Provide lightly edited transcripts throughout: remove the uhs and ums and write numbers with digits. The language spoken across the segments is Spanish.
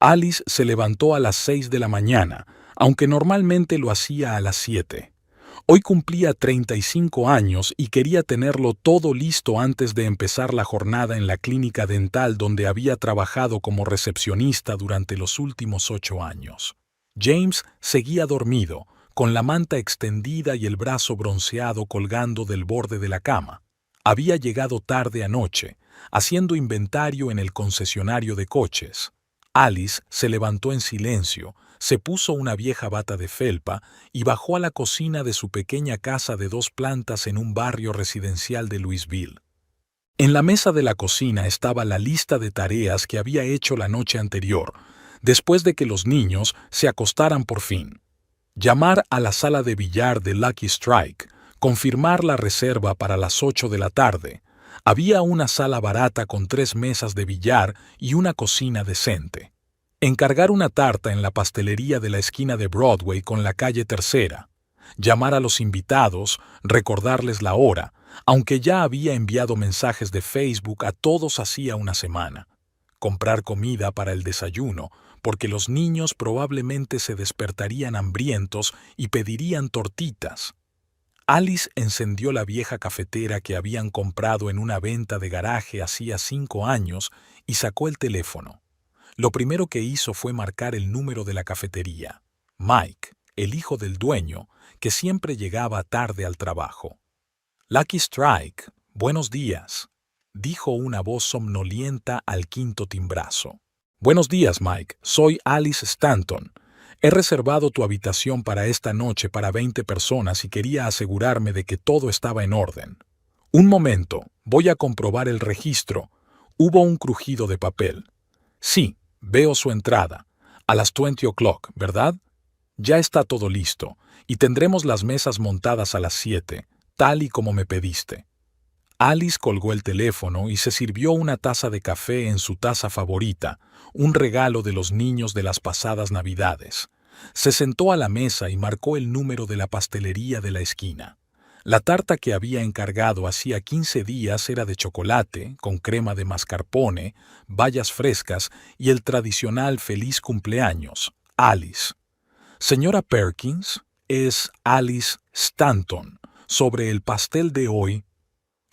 Alice se levantó a las 6 de la mañana, aunque normalmente lo hacía a las 7. Hoy cumplía 35 años y quería tenerlo todo listo antes de empezar la jornada en la clínica dental donde había trabajado como recepcionista durante los últimos 8 años. James seguía dormido, con la manta extendida y el brazo bronceado colgando del borde de la cama. Había llegado tarde anoche, haciendo inventario en el concesionario de coches. Alice se levantó en silencio, se puso una vieja bata de felpa y bajó a la cocina de su pequeña casa de 2 plantas en un barrio residencial de Louisville. En la mesa de la cocina estaba la lista de tareas que había hecho la noche anterior, después de que los niños se acostaran por fin. Llamar a la sala de billar de Lucky Strike, confirmar la reserva para las 8 de la tarde. Había una sala barata con 3 mesas de billar y una cocina decente. Encargar una tarta en la pastelería de la esquina de Broadway con la calle Tercera. Llamar a los invitados, recordarles la hora, aunque ya había enviado mensajes de Facebook a todos hacía una semana. Comprar comida para el desayuno, porque los niños probablemente se despertarían hambrientos y pedirían tortitas. Alice encendió la vieja cafetera que habían comprado en una venta de garaje hacía 5 años y sacó el teléfono. Lo primero que hizo fue marcar el número de la cafetería. Mike, el hijo del dueño, que siempre llegaba tarde al trabajo. Lucky Strike, buenos días, dijo una voz somnolienta al quinto timbrazo. Buenos días, Mike. Soy Alice Stanton. He reservado tu habitación para esta noche para 20 personas y quería asegurarme de que todo estaba en orden. Un momento, voy a comprobar el registro. Hubo un crujido de papel. Sí, veo su entrada. A las 20 o'clock, ¿verdad? Ya está todo listo, y tendremos las mesas montadas a las 7, tal y como me pediste. Alice colgó el teléfono y se sirvió una taza de café en su taza favorita, un regalo de los niños de las pasadas Navidades. Se sentó a la mesa y marcó el número de la pastelería de la esquina. La tarta que había encargado hacía 15 días era de chocolate, con crema de mascarpone, bayas frescas y el tradicional feliz cumpleaños, Alice. Señora Perkins, es Alice Stanton. Sobre el pastel de hoy.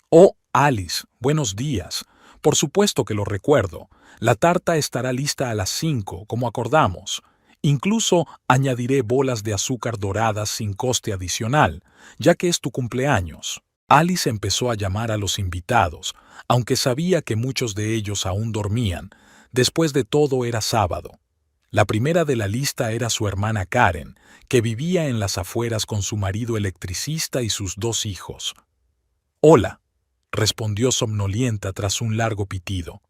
Oh, Alice, buenos días. Por supuesto que lo recuerdo. La tarta estará lista a las 5, como acordamos. Incluso añadiré bolas de azúcar doradas sin coste adicional, ya que es tu cumpleaños. Alice empezó a llamar a los invitados, aunque sabía que muchos de ellos aún dormían. Después de todo era sábado. La primera de la lista era su hermana Karen, que vivía en las afueras con su marido electricista y sus 2 hijos. Hola, respondió somnolienta tras un largo pitido.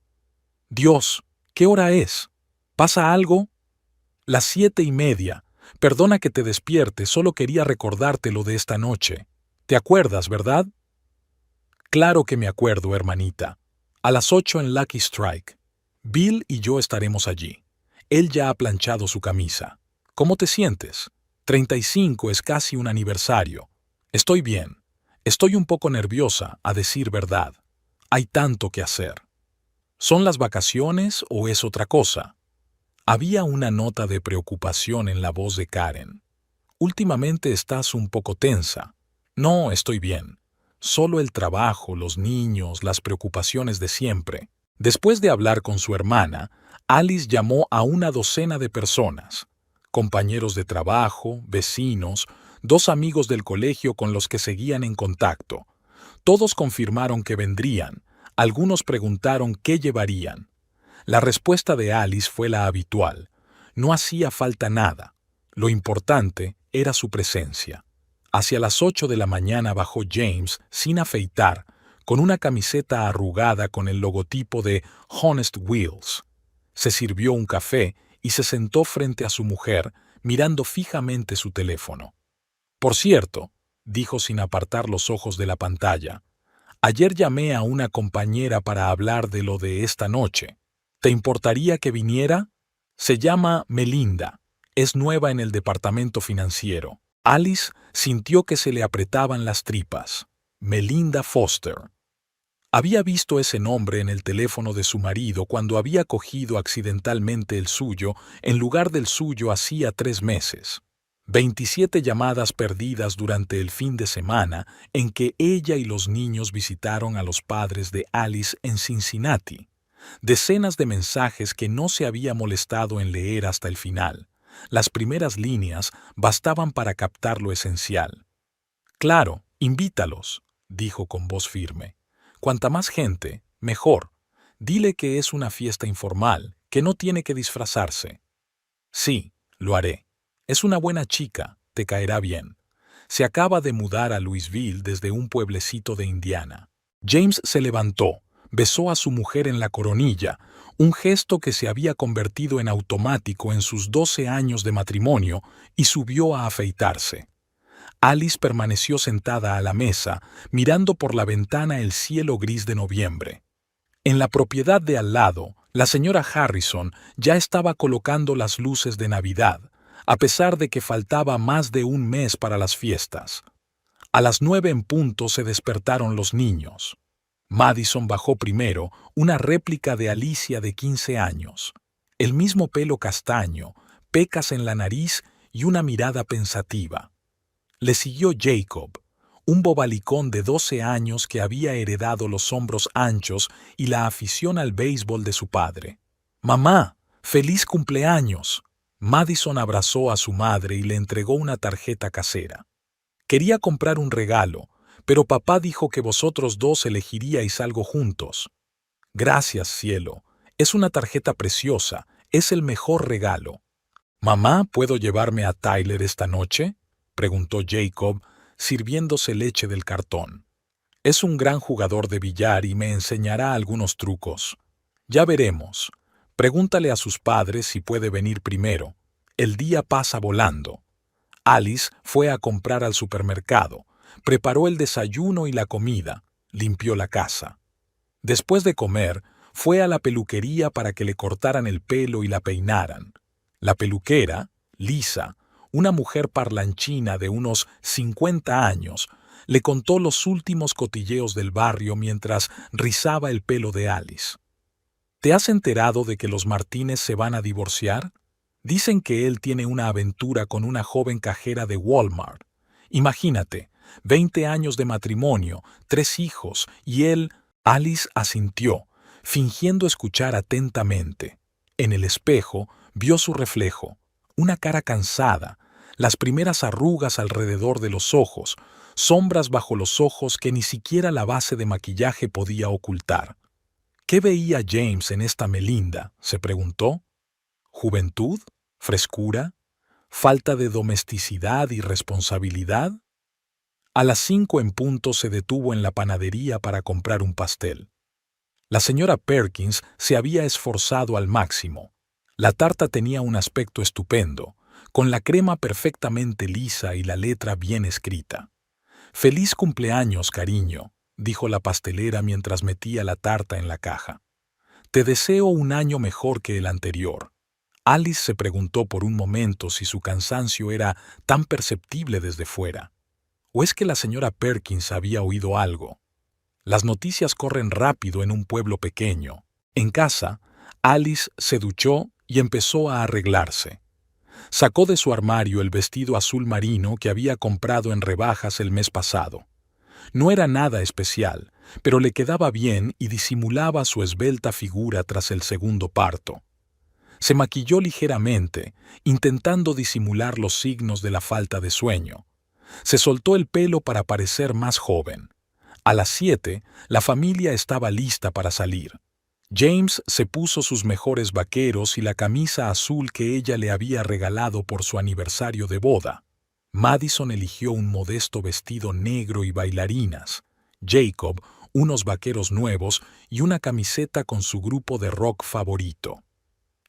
Dios, ¿qué hora es? ¿Pasa algo? Las 7:30. Perdona que te despierte, solo quería recordarte lo de esta noche. ¿Te acuerdas, verdad? Claro que me acuerdo, hermanita. A las 8 en Lucky Strike. Bill y yo estaremos allí. Él ya ha planchado su camisa. ¿Cómo te sientes? 35 es casi un aniversario. Estoy bien. Estoy un poco nerviosa, a decir verdad. Hay tanto que hacer. ¿Son las vacaciones o es otra cosa? Había una nota de preocupación en la voz de Karen. Últimamente estás un poco tensa. No, estoy bien. Solo el trabajo, los niños, las preocupaciones de siempre. Después de hablar con su hermana, Alice llamó a una docena de personas. Compañeros de trabajo, vecinos, 2 amigos del colegio con los que seguían en contacto. Todos confirmaron que vendrían. Algunos preguntaron qué llevarían. La respuesta de Alice fue la habitual. No hacía falta nada. Lo importante era su presencia. Hacia las 8 de la mañana bajó James, sin afeitar, con una camiseta arrugada con el logotipo de Honest Wheels. Se sirvió un café y se sentó frente a su mujer, mirando fijamente su teléfono. Por cierto, dijo sin apartar los ojos de la pantalla, ayer llamé a una compañera para hablar de lo de esta noche. ¿Te importaría que viniera? Se llama Melinda. Es nueva en el departamento financiero. Alice sintió que se le apretaban las tripas. Melinda Foster. Había visto ese nombre en el teléfono de su marido cuando había cogido accidentalmente el suyo en lugar del suyo hacía 3 meses. 27 llamadas perdidas durante el fin de semana en que ella y los niños visitaron a los padres de Alice en Cincinnati. Decenas de mensajes que no se había molestado en leer hasta el final. Las primeras líneas bastaban para captar lo esencial. «Claro, invítalos», dijo con voz firme. «Cuanta más gente, mejor. Dile que es una fiesta informal, que no tiene que disfrazarse». «Sí, lo haré. Es una buena chica, te caerá bien. Se acaba de mudar a Louisville desde un pueblecito de Indiana». James se levantó, besó a su mujer en la coronilla, un gesto que se había convertido en automático en sus 12 años de matrimonio, y subió a afeitarse. Alice permaneció sentada a la mesa, mirando por la ventana el cielo gris de noviembre. En la propiedad de al lado, la señora Harrison ya estaba colocando las luces de Navidad, a pesar de que faltaba más de un mes para las fiestas. A las 9 en punto se despertaron los niños. Madison bajó primero, una réplica de Alicia de 15 años. El mismo pelo castaño, pecas en la nariz y una mirada pensativa. Le siguió Jacob, un bobalicón de 12 años que había heredado los hombros anchos y la afición al béisbol de su padre. «Mamá, feliz cumpleaños». Madison abrazó a su madre y le entregó una tarjeta casera. «Quería comprar un regalo, pero papá dijo que vosotros dos elegiríais algo juntos». «Gracias, cielo. Es una tarjeta preciosa. Es el mejor regalo». «Mamá, ¿puedo llevarme a Tyler esta noche?», preguntó Jacob, sirviéndose leche del cartón. «Es un gran jugador de billar y me enseñará algunos trucos. Ya veremos. Pregúntale a sus padres si puede venir primero. El día pasa volando». Alice fue a comprar al supermercado, preparó el desayuno y la comida, limpió la casa. Después de comer, fue a la peluquería para que le cortaran el pelo y la peinaran. La peluquera, Lisa, una mujer parlanchina de unos 50 años, le contó los últimos cotilleos del barrio mientras rizaba el pelo de Alice. «¿Te has enterado de que los Martínez se van a divorciar? Dicen que él tiene una aventura con una joven cajera de Walmart. Imagínate, 20 años de matrimonio, 3 hijos, y él...» Alice asintió, fingiendo escuchar atentamente. En el espejo vio su reflejo, una cara cansada, las primeras arrugas alrededor de los ojos, sombras bajo los ojos que ni siquiera la base de maquillaje podía ocultar. ¿Qué veía James en esta Melinda?, se preguntó. ¿Juventud? ¿Frescura? ¿Falta de domesticidad y responsabilidad? A las 5 en punto se detuvo en la panadería para comprar un pastel. La señora Perkins se había esforzado al máximo. La tarta tenía un aspecto estupendo, con la crema perfectamente lisa y la letra bien escrita. «Feliz cumpleaños, cariño», dijo la pastelera mientras metía la tarta en la caja. «Te deseo un año mejor que el anterior». Alice se preguntó por un momento si su cansancio era tan perceptible desde fuera. ¿O es que la señora Perkins había oído algo? Las noticias corren rápido en un pueblo pequeño. En casa, Alice se duchó y empezó a arreglarse. Sacó de su armario el vestido azul marino que había comprado en rebajas el mes pasado. No era nada especial, pero le quedaba bien y disimulaba su esbelta figura tras el segundo parto. Se maquilló ligeramente, intentando disimular los signos de la falta de sueño. Se soltó el pelo para parecer más joven. A las 7, la familia estaba lista para salir. James se puso sus mejores vaqueros y la camisa azul que ella le había regalado por su aniversario de boda. Madison eligió un modesto vestido negro y bailarinas. Jacob, unos vaqueros nuevos y una camiseta con su grupo de rock favorito.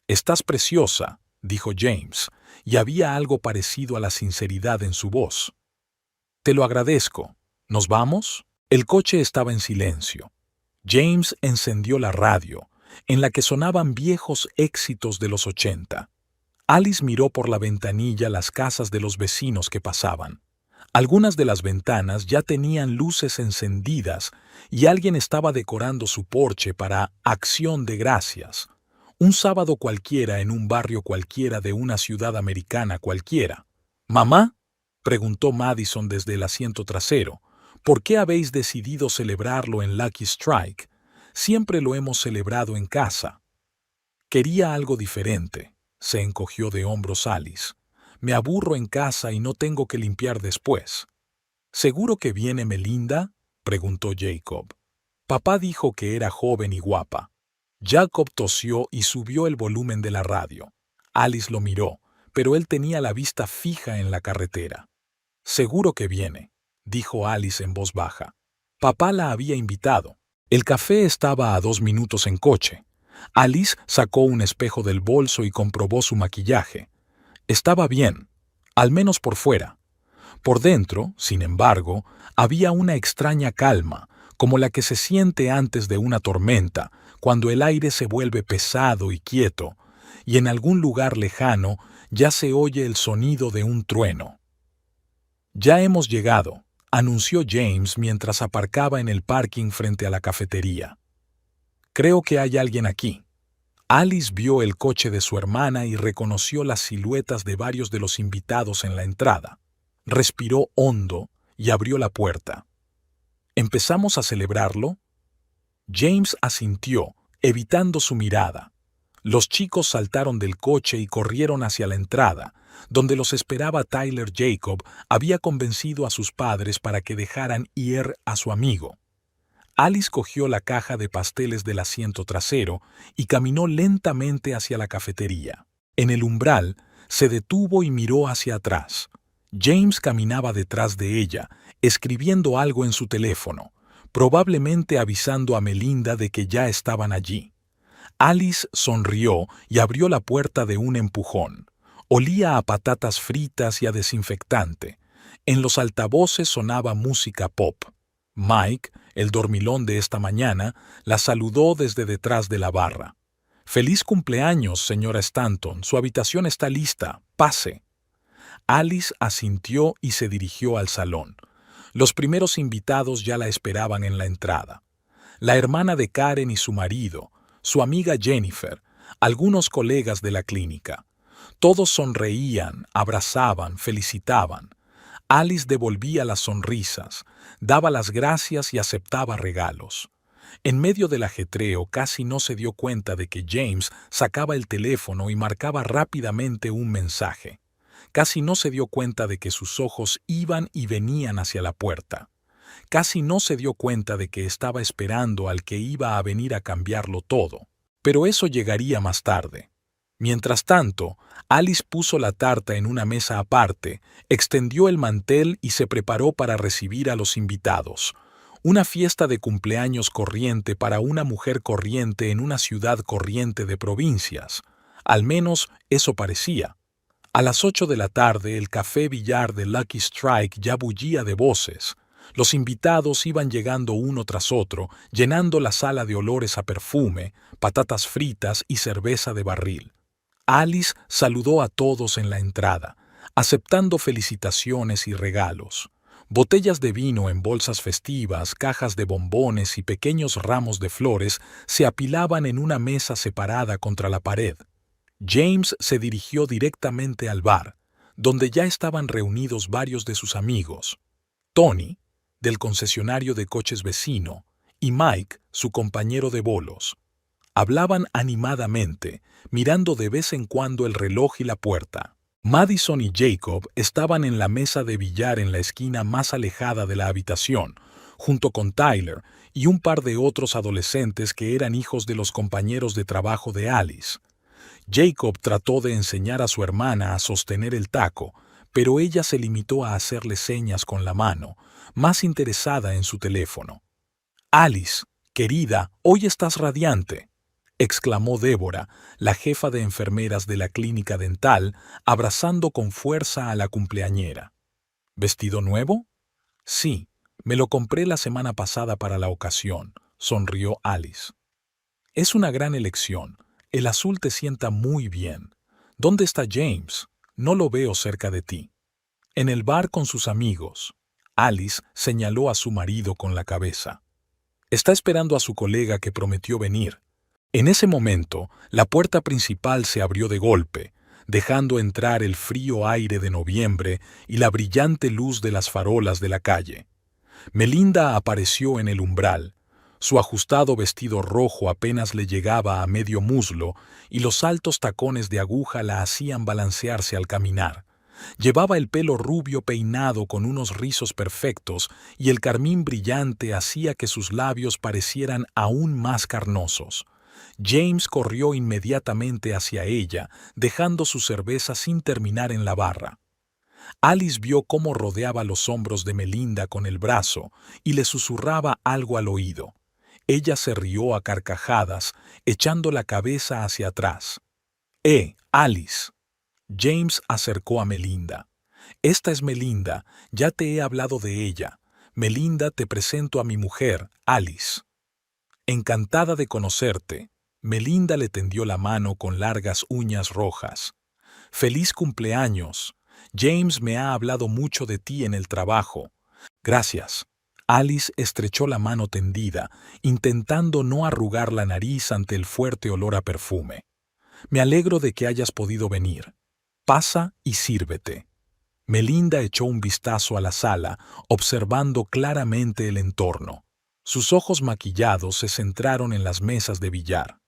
«Estás preciosa», dijo James, y había algo parecido a la sinceridad en su voz. «Te lo agradezco. ¿Nos vamos?» El coche estaba en silencio. James encendió la radio, en la que sonaban viejos éxitos de los 80. Alice miró por la ventanilla las casas de los vecinos que pasaban. Algunas de las ventanas ya tenían luces encendidas y alguien estaba decorando su porche para Acción de Gracias. Un sábado cualquiera en un barrio cualquiera de una ciudad americana cualquiera. ¿Mamá?, preguntó Madison desde el asiento trasero. ¿Por qué habéis decidido celebrarlo en Lucky Strike? Siempre lo hemos celebrado en casa. Quería algo diferente. Se encogió de hombros Alice. Me aburro en casa y no tengo que limpiar después. ¿Seguro que viene Melinda?, preguntó Jacob. Papá dijo que era joven y guapa. Jacob tosió y subió el volumen de la radio. Alice lo miró, pero él tenía la vista fija en la carretera. Seguro que viene, dijo Alice en voz baja. Papá la había invitado. El café estaba a 2 minutos en coche. Alice sacó un espejo del bolso y comprobó su maquillaje. Estaba bien, al menos por fuera. Por dentro, sin embargo, había una extraña calma, como la que se siente antes de una tormenta, cuando el aire se vuelve pesado y quieto, y en algún lugar lejano ya se oye el sonido de un trueno. Ya hemos llegado, anunció James mientras aparcaba en el parking frente a la cafetería. Creo que hay alguien aquí. Alice vio el coche de su hermana y reconoció las siluetas de varios de los invitados en la entrada. Respiró hondo y abrió la puerta. ¿Empezamos a celebrarlo? James asintió, evitando su mirada. Los chicos saltaron del coche y corrieron hacia la entrada, donde los esperaba Tyler. Jacob había convencido a sus padres para que dejaran ir a su amigo. Alice cogió la caja de pasteles del asiento trasero y caminó lentamente hacia la cafetería. En el umbral, se detuvo y miró hacia atrás. James caminaba detrás de ella, escribiendo algo en su teléfono, probablemente avisando a Melinda de que ya estaban allí. Alice sonrió y abrió la puerta de un empujón. Olía a patatas fritas y a desinfectante. En los altavoces sonaba música pop. Mike, el dormilón de esta mañana, la saludó desde detrás de la barra. «Feliz cumpleaños, señora Stanton. Su habitación está lista. Pase». Alice asintió y se dirigió al salón. Los primeros invitados ya la esperaban en la entrada. La hermana de Karen y su marido, su amiga Jennifer, algunos colegas de la clínica. Todos sonreían, abrazaban, felicitaban. Alice devolvía las sonrisas, daba las gracias y aceptaba regalos. En medio del ajetreo casi no se dio cuenta de que James sacaba el teléfono y marcaba rápidamente un mensaje. Casi no se dio cuenta de que sus ojos iban y venían hacia la puerta. Casi no se dio cuenta de que estaba esperando al que iba a venir a cambiarlo todo. Pero eso llegaría más tarde. Mientras tanto, Alice puso la tarta en una mesa aparte, extendió el mantel y se preparó para recibir a los invitados. Una fiesta de cumpleaños corriente para una mujer corriente en una ciudad corriente de provincias. Al menos eso parecía. A las 8 de la tarde el café billar de Lucky Strike ya bullía de voces. Los invitados iban llegando uno tras otro, llenando la sala de olores a perfume, patatas fritas y cerveza de barril. Alice saludó a todos en la entrada, aceptando felicitaciones y regalos. Botellas de vino en bolsas festivas, cajas de bombones y pequeños ramos de flores se apilaban en una mesa separada contra la pared. James se dirigió directamente al bar, donde ya estaban reunidos varios de sus amigos. Tony, del concesionario de coches vecino, y Mike, su compañero de bolos. Hablaban animadamente, mirando de vez en cuando el reloj y la puerta. Madison y Jacob estaban en la mesa de billar en la esquina más alejada de la habitación, junto con Tyler y un par de otros adolescentes que eran hijos de los compañeros de trabajo de Alice. Jacob trató de enseñar a su hermana a sostener el taco, pero ella se limitó a hacerle señas con la mano, más interesada en su teléfono. «Alice, querida, hoy estás radiante», exclamó Débora, la jefa de enfermeras de la clínica dental, abrazando con fuerza a la cumpleañera. «¿Vestido nuevo?» «Sí, me lo compré la semana pasada para la ocasión», sonrió Alice. «Es una gran elección. El azul te sienta muy bien. ¿Dónde está James? No lo veo cerca de ti». En el bar con sus amigos, Alice señaló a su marido con la cabeza. Está esperando a su colega que prometió venir. En ese momento, la puerta principal se abrió de golpe, dejando entrar el frío aire de noviembre y la brillante luz de las farolas de la calle. Melinda apareció en el umbral. Su ajustado vestido rojo apenas le llegaba a medio muslo y los altos tacones de aguja la hacían balancearse al caminar. Llevaba el pelo rubio peinado con unos rizos perfectos y el carmín brillante hacía que sus labios parecieran aún más carnosos. James corrió inmediatamente hacia ella, dejando su cerveza sin terminar en la barra. Alice vio cómo rodeaba los hombros de Melinda con el brazo y le susurraba algo al oído. Ella se rió a carcajadas, echando la cabeza hacia atrás. Alice. James acercó a Melinda. Esta es Melinda, ya te he hablado de ella. Melinda, te presento a mi mujer, Alice. Encantada de conocerte. Melinda le tendió la mano con largas uñas rojas. ¡Feliz cumpleaños! James me ha hablado mucho de ti en el trabajo. Gracias. Alice estrechó la mano tendida, intentando no arrugar la nariz ante el fuerte olor a perfume. Me alegro de que hayas podido venir. Pasa y sírvete. Melinda echó un vistazo a la sala, observando claramente el entorno. Sus ojos maquillados se centraron en las mesas de billar.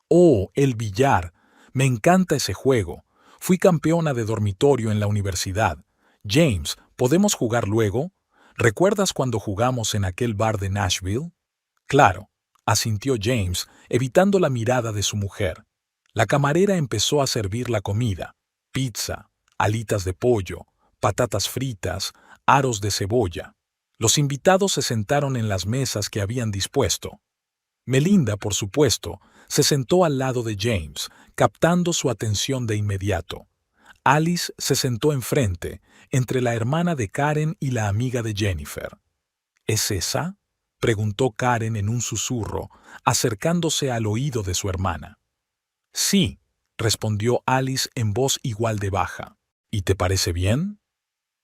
¡Oh, el billar! Me encanta ese juego. Fui campeona de dormitorio en la universidad. James, ¿podemos jugar luego? ¿Recuerdas cuando jugamos en aquel bar de Nashville? Claro, asintió James, evitando la mirada de su mujer. La camarera empezó a servir la comida. Pizza, alitas de pollo, patatas fritas, aros de cebolla. Los invitados se sentaron en las mesas que habían dispuesto. Melinda, por supuesto, se sentó al lado de James, captando su atención de inmediato. Alice se sentó enfrente, entre la hermana de Karen y la amiga de Jennifer. ¿Es esa?, preguntó Karen en un susurro, acercándose al oído de su hermana. Sí, respondió Alice en voz igual de baja. ¿Y te parece bien?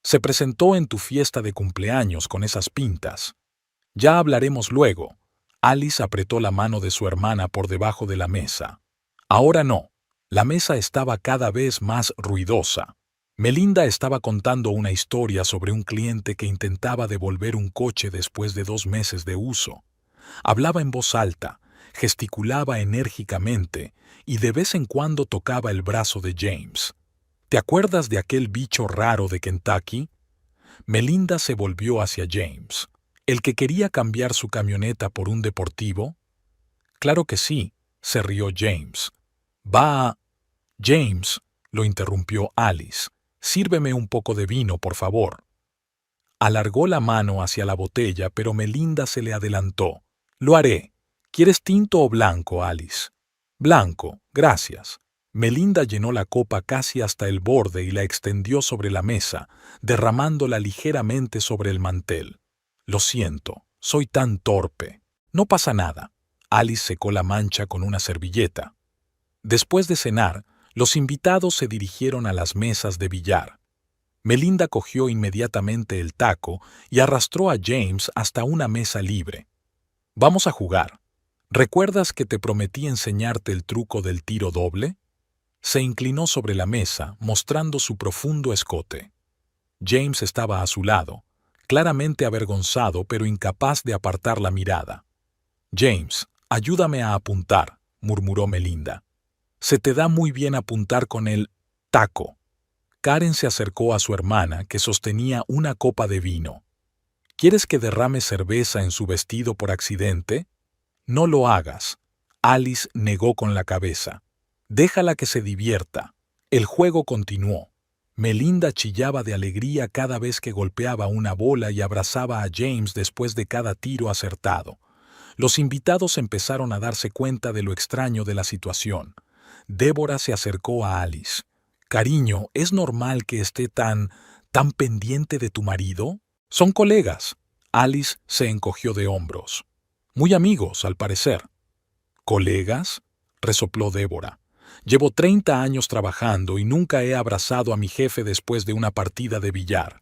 Se presentó en tu fiesta de cumpleaños con esas pintas. Ya hablaremos luego. Alice apretó la mano de su hermana por debajo de la mesa. Ahora no. La mesa estaba cada vez más ruidosa. Melinda estaba contando una historia sobre un cliente que intentaba devolver un coche después de 2 meses de uso. Hablaba en voz alta, gesticulaba enérgicamente y de vez en cuando tocaba el brazo de James. ¿Te acuerdas de aquel bicho raro de Kentucky? Melinda se volvió hacia James. ¿El que quería cambiar su camioneta por un deportivo? Claro que sí, se rió James. James, lo interrumpió Alice. Sírveme un poco de vino, por favor. Alargó la mano hacia la botella, pero Melinda se le adelantó. Lo haré. ¿Quieres tinto o blanco, Alice? Blanco, gracias. Melinda llenó la copa casi hasta el borde y la extendió sobre la mesa, derramándola ligeramente sobre el mantel. Lo siento, soy tan torpe. No pasa nada. Alice secó la mancha con una servilleta. Después de cenar, los invitados se dirigieron a las mesas de billar. Melinda cogió inmediatamente el taco y arrastró a James hasta una mesa libre. Vamos a jugar. ¿Recuerdas que te prometí enseñarte el truco del tiro doble? Se inclinó sobre la mesa, mostrando su profundo escote. James estaba a su lado, claramente avergonzado pero incapaz de apartar la mirada. James, ayúdame a apuntar, murmuró Melinda. Se te da muy bien apuntar con el taco. Karen se acercó a su hermana, que sostenía una copa de vino. ¿Quieres que derrame cerveza en su vestido por accidente? No lo hagas. Alice negó con la cabeza. Déjala que se divierta. El juego continuó. Melinda chillaba de alegría cada vez que golpeaba una bola y abrazaba a James después de cada tiro acertado. Los invitados empezaron a darse cuenta de lo extraño de la situación. Débora se acercó a Alice. Cariño, ¿es normal que esté tan pendiente de tu marido? Son colegas. Alice se encogió de hombros. Muy amigos, al parecer. ¿Colegas?, resopló Débora. Llevo 30 años trabajando y nunca he abrazado a mi jefe después de una partida de billar.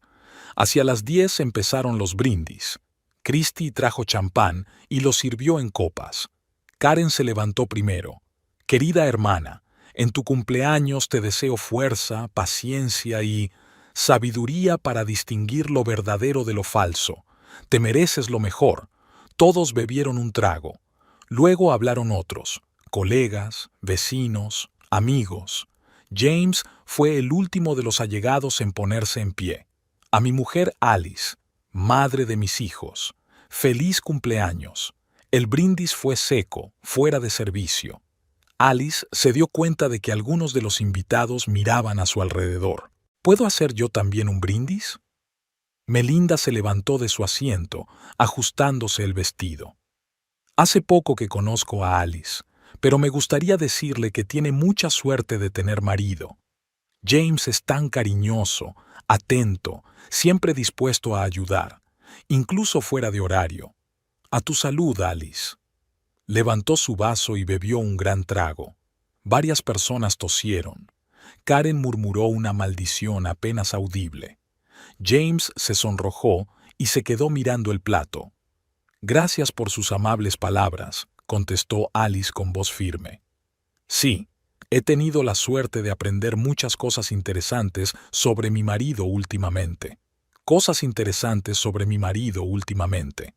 Hacia las 10 empezaron los brindis. Christy trajo champán y lo sirvió en copas. Karen se levantó primero. Querida hermana, en tu cumpleaños te deseo fuerza, paciencia y sabiduría para distinguir lo verdadero de lo falso. Te mereces lo mejor. Todos bebieron un trago. Luego hablaron otros, colegas, vecinos, amigos. James fue el último de los allegados en ponerse en pie. A mi mujer Alice, madre de mis hijos, feliz cumpleaños. El brindis fue seco, fuera de servicio. Alice se dio cuenta de que algunos de los invitados miraban a su alrededor. ¿Puedo hacer yo también un brindis? Melinda se levantó de su asiento, ajustándose el vestido. Hace poco que conozco a Alice, pero me gustaría decirle que tiene mucha suerte de tener marido. James es tan cariñoso, atento, siempre dispuesto a ayudar, incluso fuera de horario. A tu salud, Alice. Levantó su vaso y bebió un gran trago. Varias personas tosieron. Karen murmuró una maldición apenas audible. James se sonrojó y se quedó mirando el plato. Gracias por sus amables palabras, contestó Alice con voz firme. Sí, he tenido la suerte de aprender muchas cosas interesantes sobre mi marido últimamente. Cosas interesantes sobre mi marido últimamente.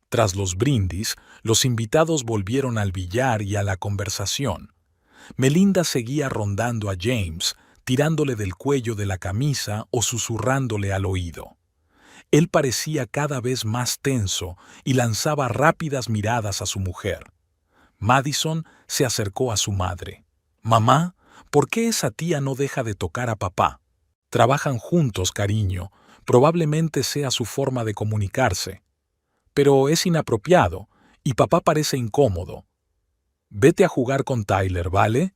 Tras los brindis, los invitados volvieron al billar y a la conversación. Melinda seguía rondando a James, tirándole del cuello de la camisa o susurrándole al oído. Él parecía cada vez más tenso y lanzaba rápidas miradas a su mujer. Madison se acercó a su madre. «Mamá, ¿por qué esa tía no deja de tocar a papá? Trabajan juntos, cariño. Probablemente sea su forma de comunicarse. Pero es inapropiado, y papá parece incómodo. Vete a jugar con Tyler, ¿vale?»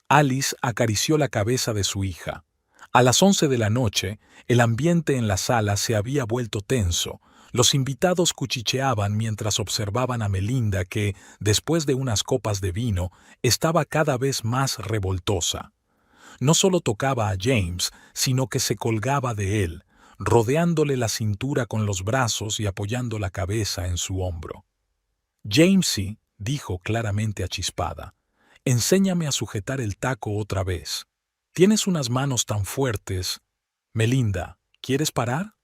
Alice acarició la cabeza de su hija. A las 11 de la noche, el ambiente en la sala se había vuelto tenso. Los invitados cuchicheaban mientras observaban a Melinda que, después de unas copas de vino, estaba cada vez más revoltosa. No solo tocaba a James, sino que se colgaba de él, rodeándole la cintura con los brazos y apoyando la cabeza en su hombro. «Jamesy», dijo claramente achispada, «enséñame a sujetar el taco otra vez. Tienes unas manos tan fuertes». «Melinda, ¿quieres parar?»,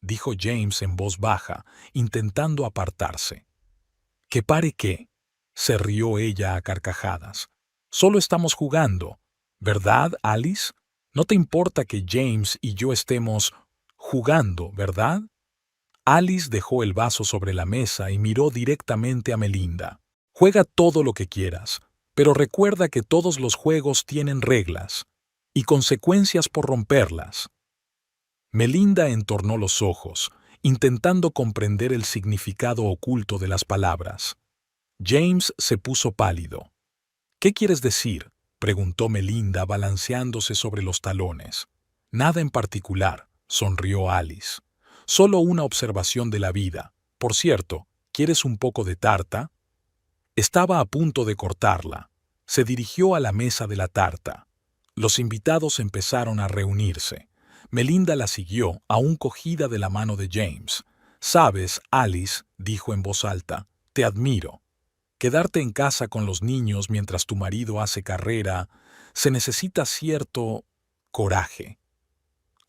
dijo James en voz baja, intentando apartarse. «¿Que pare qué?», se rió ella a carcajadas. «Solo estamos jugando, ¿verdad, Alice? No te importa que James y yo estemos jugando, ¿verdad?» Alice dejó el vaso sobre la mesa y miró directamente a Melinda. «Juega todo lo que quieras, pero recuerda que todos los juegos tienen reglas y consecuencias por romperlas». Melinda entornó los ojos, intentando comprender el significado oculto de las palabras. James se puso pálido. «¿Qué quieres decir?», preguntó Melinda balanceándose sobre los talones. «Nada en particular», sonrió Alice. «Solo una observación de la vida. Por cierto, ¿quieres un poco de tarta?». Estaba a punto de cortarla. Se dirigió a la mesa de la tarta. Los invitados empezaron a reunirse. Melinda la siguió, aún cogida de la mano de James. «Sabes, Alice», dijo en voz alta, «te admiro. Quedarte en casa con los niños mientras tu marido hace carrera, se necesita cierto coraje».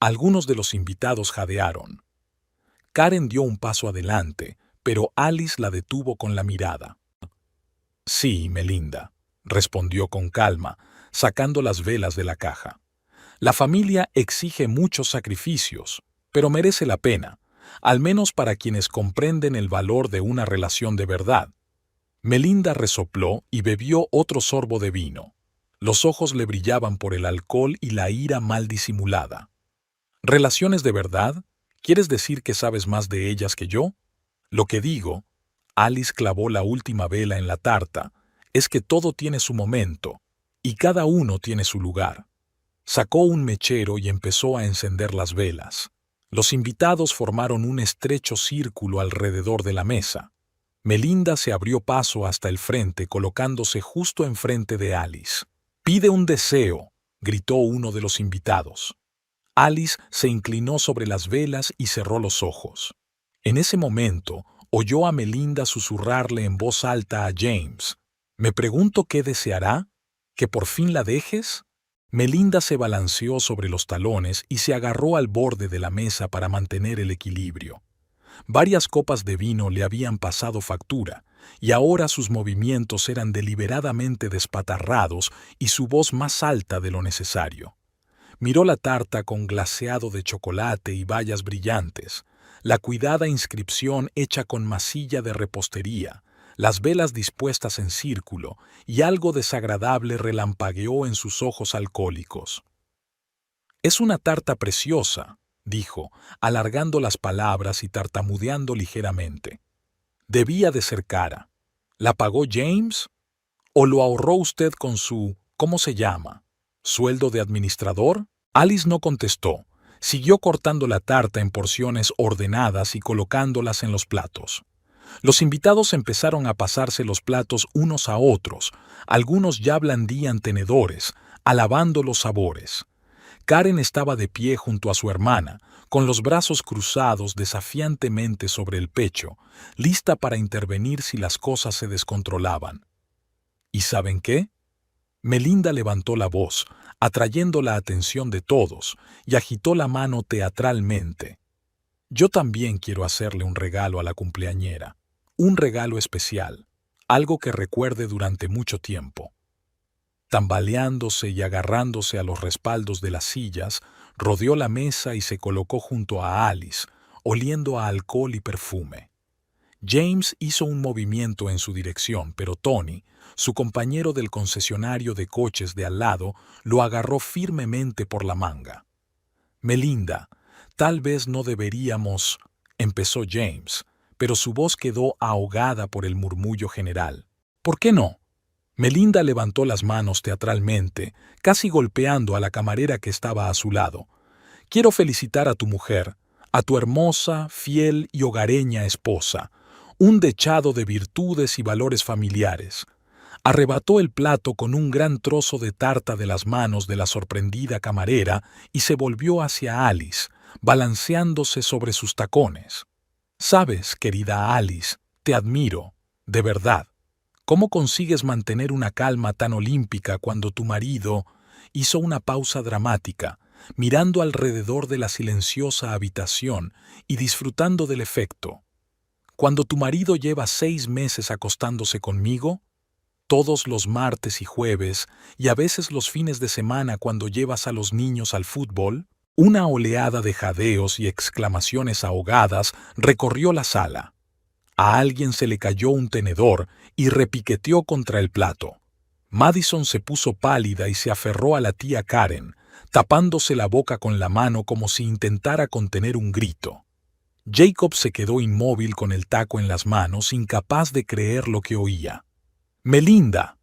Algunos de los invitados jadearon. Karen dio un paso adelante, pero Alice la detuvo con la mirada. «Sí, Melinda», respondió con calma, sacando las velas de la caja. «La familia exige muchos sacrificios, pero merece la pena, al menos para quienes comprenden el valor de una relación de verdad». Melinda resopló y bebió otro sorbo de vino. Los ojos le brillaban por el alcohol y la ira mal disimulada. «¿Relaciones de verdad? ¿Quieres decir que sabes más de ellas que yo? Lo que digo», Alice clavó la última vela en la tarta, «es que todo tiene su momento, y cada uno tiene su lugar». Sacó un mechero y empezó a encender las velas. Los invitados formaron un estrecho círculo alrededor de la mesa. Melinda se abrió paso hasta el frente colocándose justo enfrente de Alice. Pide un deseo, gritó uno de los invitados. Alice se inclinó sobre las velas y cerró los ojos. En ese momento, oyó a Melinda susurrarle en voz alta a James: «Me pregunto qué deseará, ¿que por fin la dejes?». Melinda se balanceó sobre los talones y se agarró al borde de la mesa para mantener el equilibrio. Varias copas de vino le habían pasado factura, y ahora sus movimientos eran deliberadamente despatarrados y su voz más alta de lo necesario. Miró la tarta con glaseado de chocolate y bayas brillantes, la cuidada inscripción hecha con masilla de repostería, las velas dispuestas en círculo, y algo desagradable relampagueó en sus ojos alcohólicos. «Es una tarta preciosa», dijo, alargando las palabras y tartamudeando ligeramente. «Debía de ser cara. ¿La pagó James? ¿O lo ahorró usted con su, ¿cómo se llama? ¿Sueldo de administrador?». Alice no contestó. Siguió cortando la tarta en porciones ordenadas y colocándolas en los platos. Los invitados empezaron a pasarse los platos unos a otros. Algunos ya blandían tenedores, alabando los sabores. Karen estaba de pie junto a su hermana, con los brazos cruzados desafiantemente sobre el pecho, lista para intervenir si las cosas se descontrolaban. ¿Y saben qué? Melinda levantó la voz, atrayendo la atención de todos, y agitó la mano teatralmente. «Yo también quiero hacerle un regalo a la cumpleañera, un regalo especial, algo que recuerde durante mucho tiempo». Tambaleándose y agarrándose a los respaldos de las sillas, rodeó la mesa y se colocó junto a Alice, oliendo a alcohol y perfume. James hizo un movimiento en su dirección, pero Tony, su compañero del concesionario de coches de al lado, lo agarró firmemente por la manga. «Melinda, tal vez no deberíamos», empezó James, pero su voz quedó ahogada por el murmullo general. «¿Por qué no?». Melinda levantó las manos teatralmente, casi golpeando a la camarera que estaba a su lado. «Quiero felicitar a tu mujer, a tu hermosa, fiel y hogareña esposa, un dechado de virtudes y valores familiares». Arrebató el plato con un gran trozo de tarta de las manos de la sorprendida camarera y se volvió hacia Alice, balanceándose sobre sus tacones. «Sabes, querida Alice, te admiro, de verdad. ¿Cómo consigues mantener una calma tan olímpica cuando tu marido…?». Hizo una pausa dramática, mirando alrededor de la silenciosa habitación y disfrutando del efecto. «Cuando tu marido lleva 6 meses acostándose conmigo, todos los martes y jueves, y a veces los fines de semana cuando llevas a los niños al fútbol». Una oleada de jadeos y exclamaciones ahogadas recorrió la sala. A alguien se le cayó un tenedor y repiqueteó contra el plato. Madison se puso pálida y se aferró a la tía Karen, tapándose la boca con la mano como si intentara contener un grito. Jacob se quedó inmóvil con el taco en las manos, incapaz de creer lo que oía. «Melinda».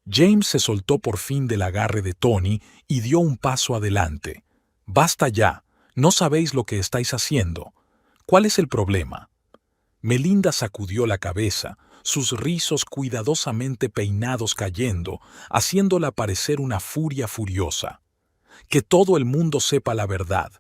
James se soltó por fin del agarre de Tony y dio un paso adelante. «Basta ya, no sabéis lo que estáis haciendo. ¿Cuál es el problema?». Melinda sacudió la cabeza, sus rizos cuidadosamente peinados cayendo, haciéndola parecer una furia furiosa. «Que todo el mundo sepa la verdad,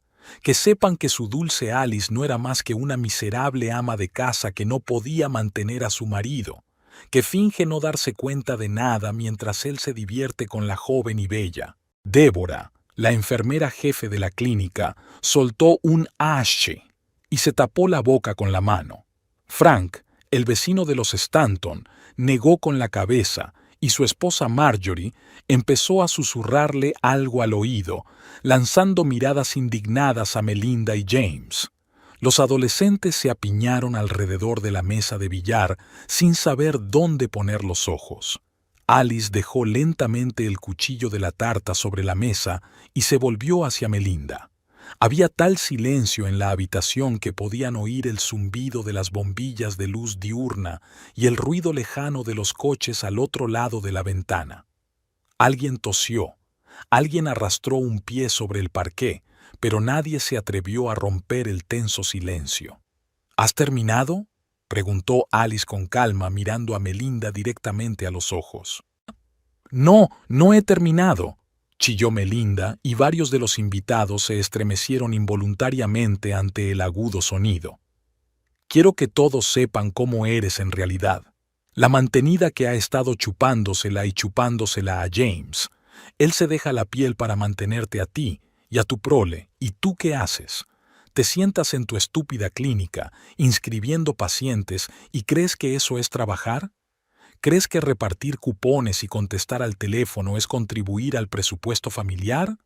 que sepan que su dulce Alice no era más que una miserable ama de casa que no podía mantener a su marido, que finge no darse cuenta de nada mientras él se divierte con la joven y bella». Débora, la enfermera jefe de la clínica, soltó un «ashe» y se tapó la boca con la mano. Frank, el vecino de los Stanton, negó con la cabeza y su esposa Marjorie empezó a susurrarle algo al oído, lanzando miradas indignadas a Melinda y James. Los adolescentes se apiñaron alrededor de la mesa de billar sin saber dónde poner los ojos. Alice dejó lentamente el cuchillo de la tarta sobre la mesa y se volvió hacia Melinda. Había tal silencio en la habitación que podían oír el zumbido de las bombillas de luz diurna y el ruido lejano de los coches al otro lado de la ventana. Alguien tosió, alguien arrastró un pie sobre el parqué, pero nadie se atrevió a romper el tenso silencio. «¿Has terminado?», preguntó Alice con calma, mirando a Melinda directamente a los ojos. No, no he terminado, chilló Melinda, y varios de los invitados se estremecieron involuntariamente ante el agudo sonido. Quiero que todos sepan cómo eres en realidad. La mantenida que ha estado chupándosela y chupándosela a James. Él se deja la piel para mantenerte a ti y a tu prole, ¿y tú qué haces? Te sientas en tu estúpida clínica, inscribiendo pacientes, y ¿crees que eso es trabajar? ¿Crees que repartir cupones y contestar al teléfono es contribuir al presupuesto familiar?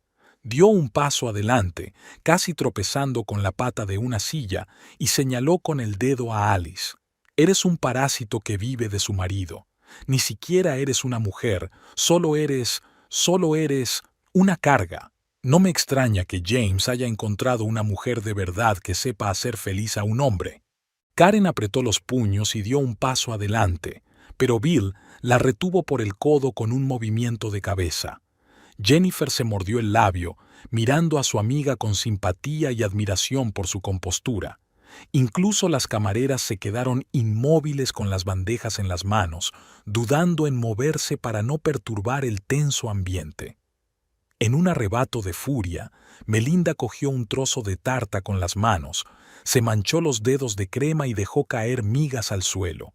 Dio un paso adelante, casi tropezando con la pata de una silla, y señaló con el dedo a Alice. Eres un parásito que vive de su marido. Ni siquiera eres una mujer, solo eres una carga. No me extraña que James haya encontrado una mujer de verdad que sepa hacer feliz a un hombre. Karen apretó los puños y dio un paso adelante, pero Bill la retuvo por el codo con un movimiento de cabeza. Jennifer se mordió el labio, mirando a su amiga con simpatía y admiración por su compostura. Incluso las camareras se quedaron inmóviles con las bandejas en las manos, dudando en moverse para no perturbar el tenso ambiente. En un arrebato de furia, Melinda cogió un trozo de tarta con las manos, se manchó los dedos de crema y dejó caer migas al suelo.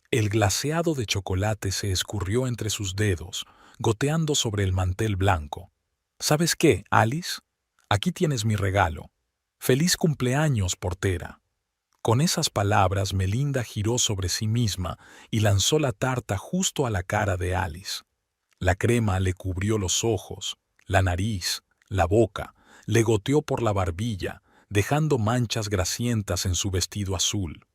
El glaseado de chocolate se escurrió entre sus dedos, goteando sobre el mantel blanco. ¿Sabes qué, Alice? Aquí tienes mi regalo. ¡Feliz cumpleaños, portera! Con esas palabras, Melinda giró sobre sí misma y lanzó la tarta justo a la cara de Alice. La crema le cubrió los ojos, la nariz, la boca, le goteó por la barbilla, dejando manchas grasientas en su vestido azul.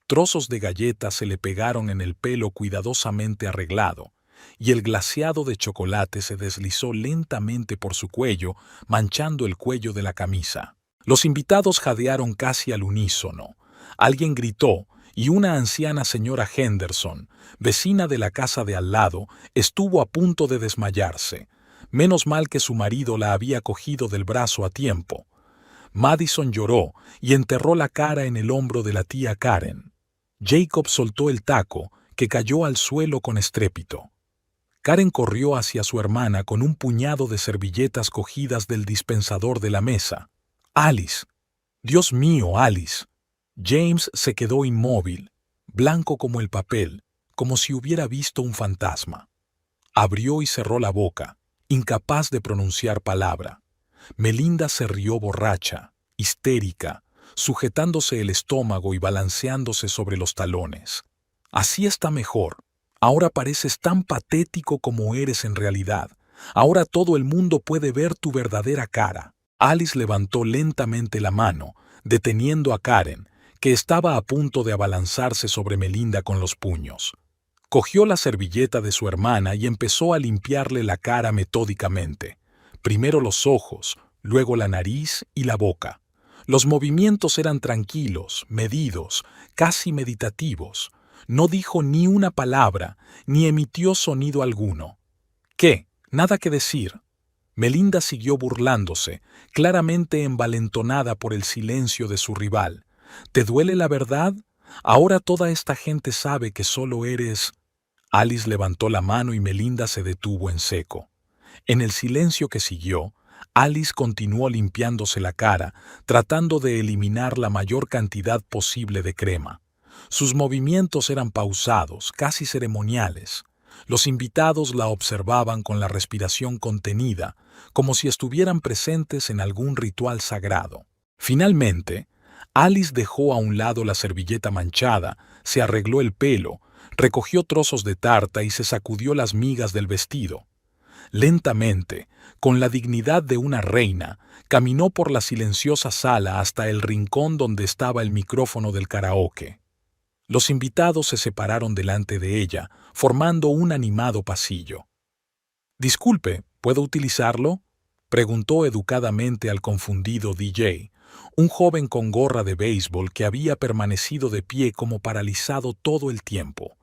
Trozos de galleta se le pegaron en el pelo cuidadosamente arreglado, y el glaseado de chocolate se deslizó lentamente por su cuello, manchando el cuello de la camisa. Los invitados jadearon casi al unísono. Alguien gritó, y una anciana señora Henderson, vecina de la casa de al lado, estuvo a punto de desmayarse. Menos mal que su marido la había cogido del brazo a tiempo. Madison lloró y enterró la cara en el hombro de la tía Karen. Jacob soltó el taco, que cayó al suelo con estrépito. Karen corrió hacia su hermana con un puñado de servilletas cogidas del dispensador de la mesa. «Alice. Dios mío, Alice». James se quedó inmóvil, blanco como el papel, como si hubiera visto un fantasma. Abrió y cerró la boca, incapaz de pronunciar palabra. Melinda se rió borracha, histérica, sujetándose el estómago y balanceándose sobre los talones. «Así está mejor. Ahora pareces tan patético como eres en realidad. Ahora todo el mundo puede ver tu verdadera cara». Alice levantó lentamente la mano, deteniendo a Karen, que estaba a punto de abalanzarse sobre Melinda con los puños. Cogió la servilleta de su hermana y empezó a limpiarle la cara metódicamente. Primero los ojos, luego la nariz y la boca. Los movimientos eran tranquilos, medidos, casi meditativos. No dijo ni una palabra, ni emitió sonido alguno. «¿Qué? Nada que decir». Melinda siguió burlándose, claramente envalentonada por el silencio de su rival. «¿Te duele la verdad? Ahora toda esta gente sabe que solo eres...». Alice levantó la mano y Melinda se detuvo en seco. En el silencio que siguió, Alice continuó limpiándose la cara, tratando de eliminar la mayor cantidad posible de crema. Sus movimientos eran pausados, casi ceremoniales. Los invitados la observaban con la respiración contenida, como si estuvieran presentes en algún ritual sagrado. Finalmente, Alice dejó a un lado la servilleta manchada, se arregló el pelo, recogió trozos de tarta y se sacudió las migas del vestido. Lentamente, con la dignidad de una reina, caminó por la silenciosa sala hasta el rincón donde estaba el micrófono del karaoke. Los invitados se separaron delante de ella, formando un animado pasillo. «Disculpe, ¿puedo utilizarlo?», preguntó educadamente al confundido DJ, un joven con gorra de béisbol que había permanecido de pie como paralizado todo el tiempo.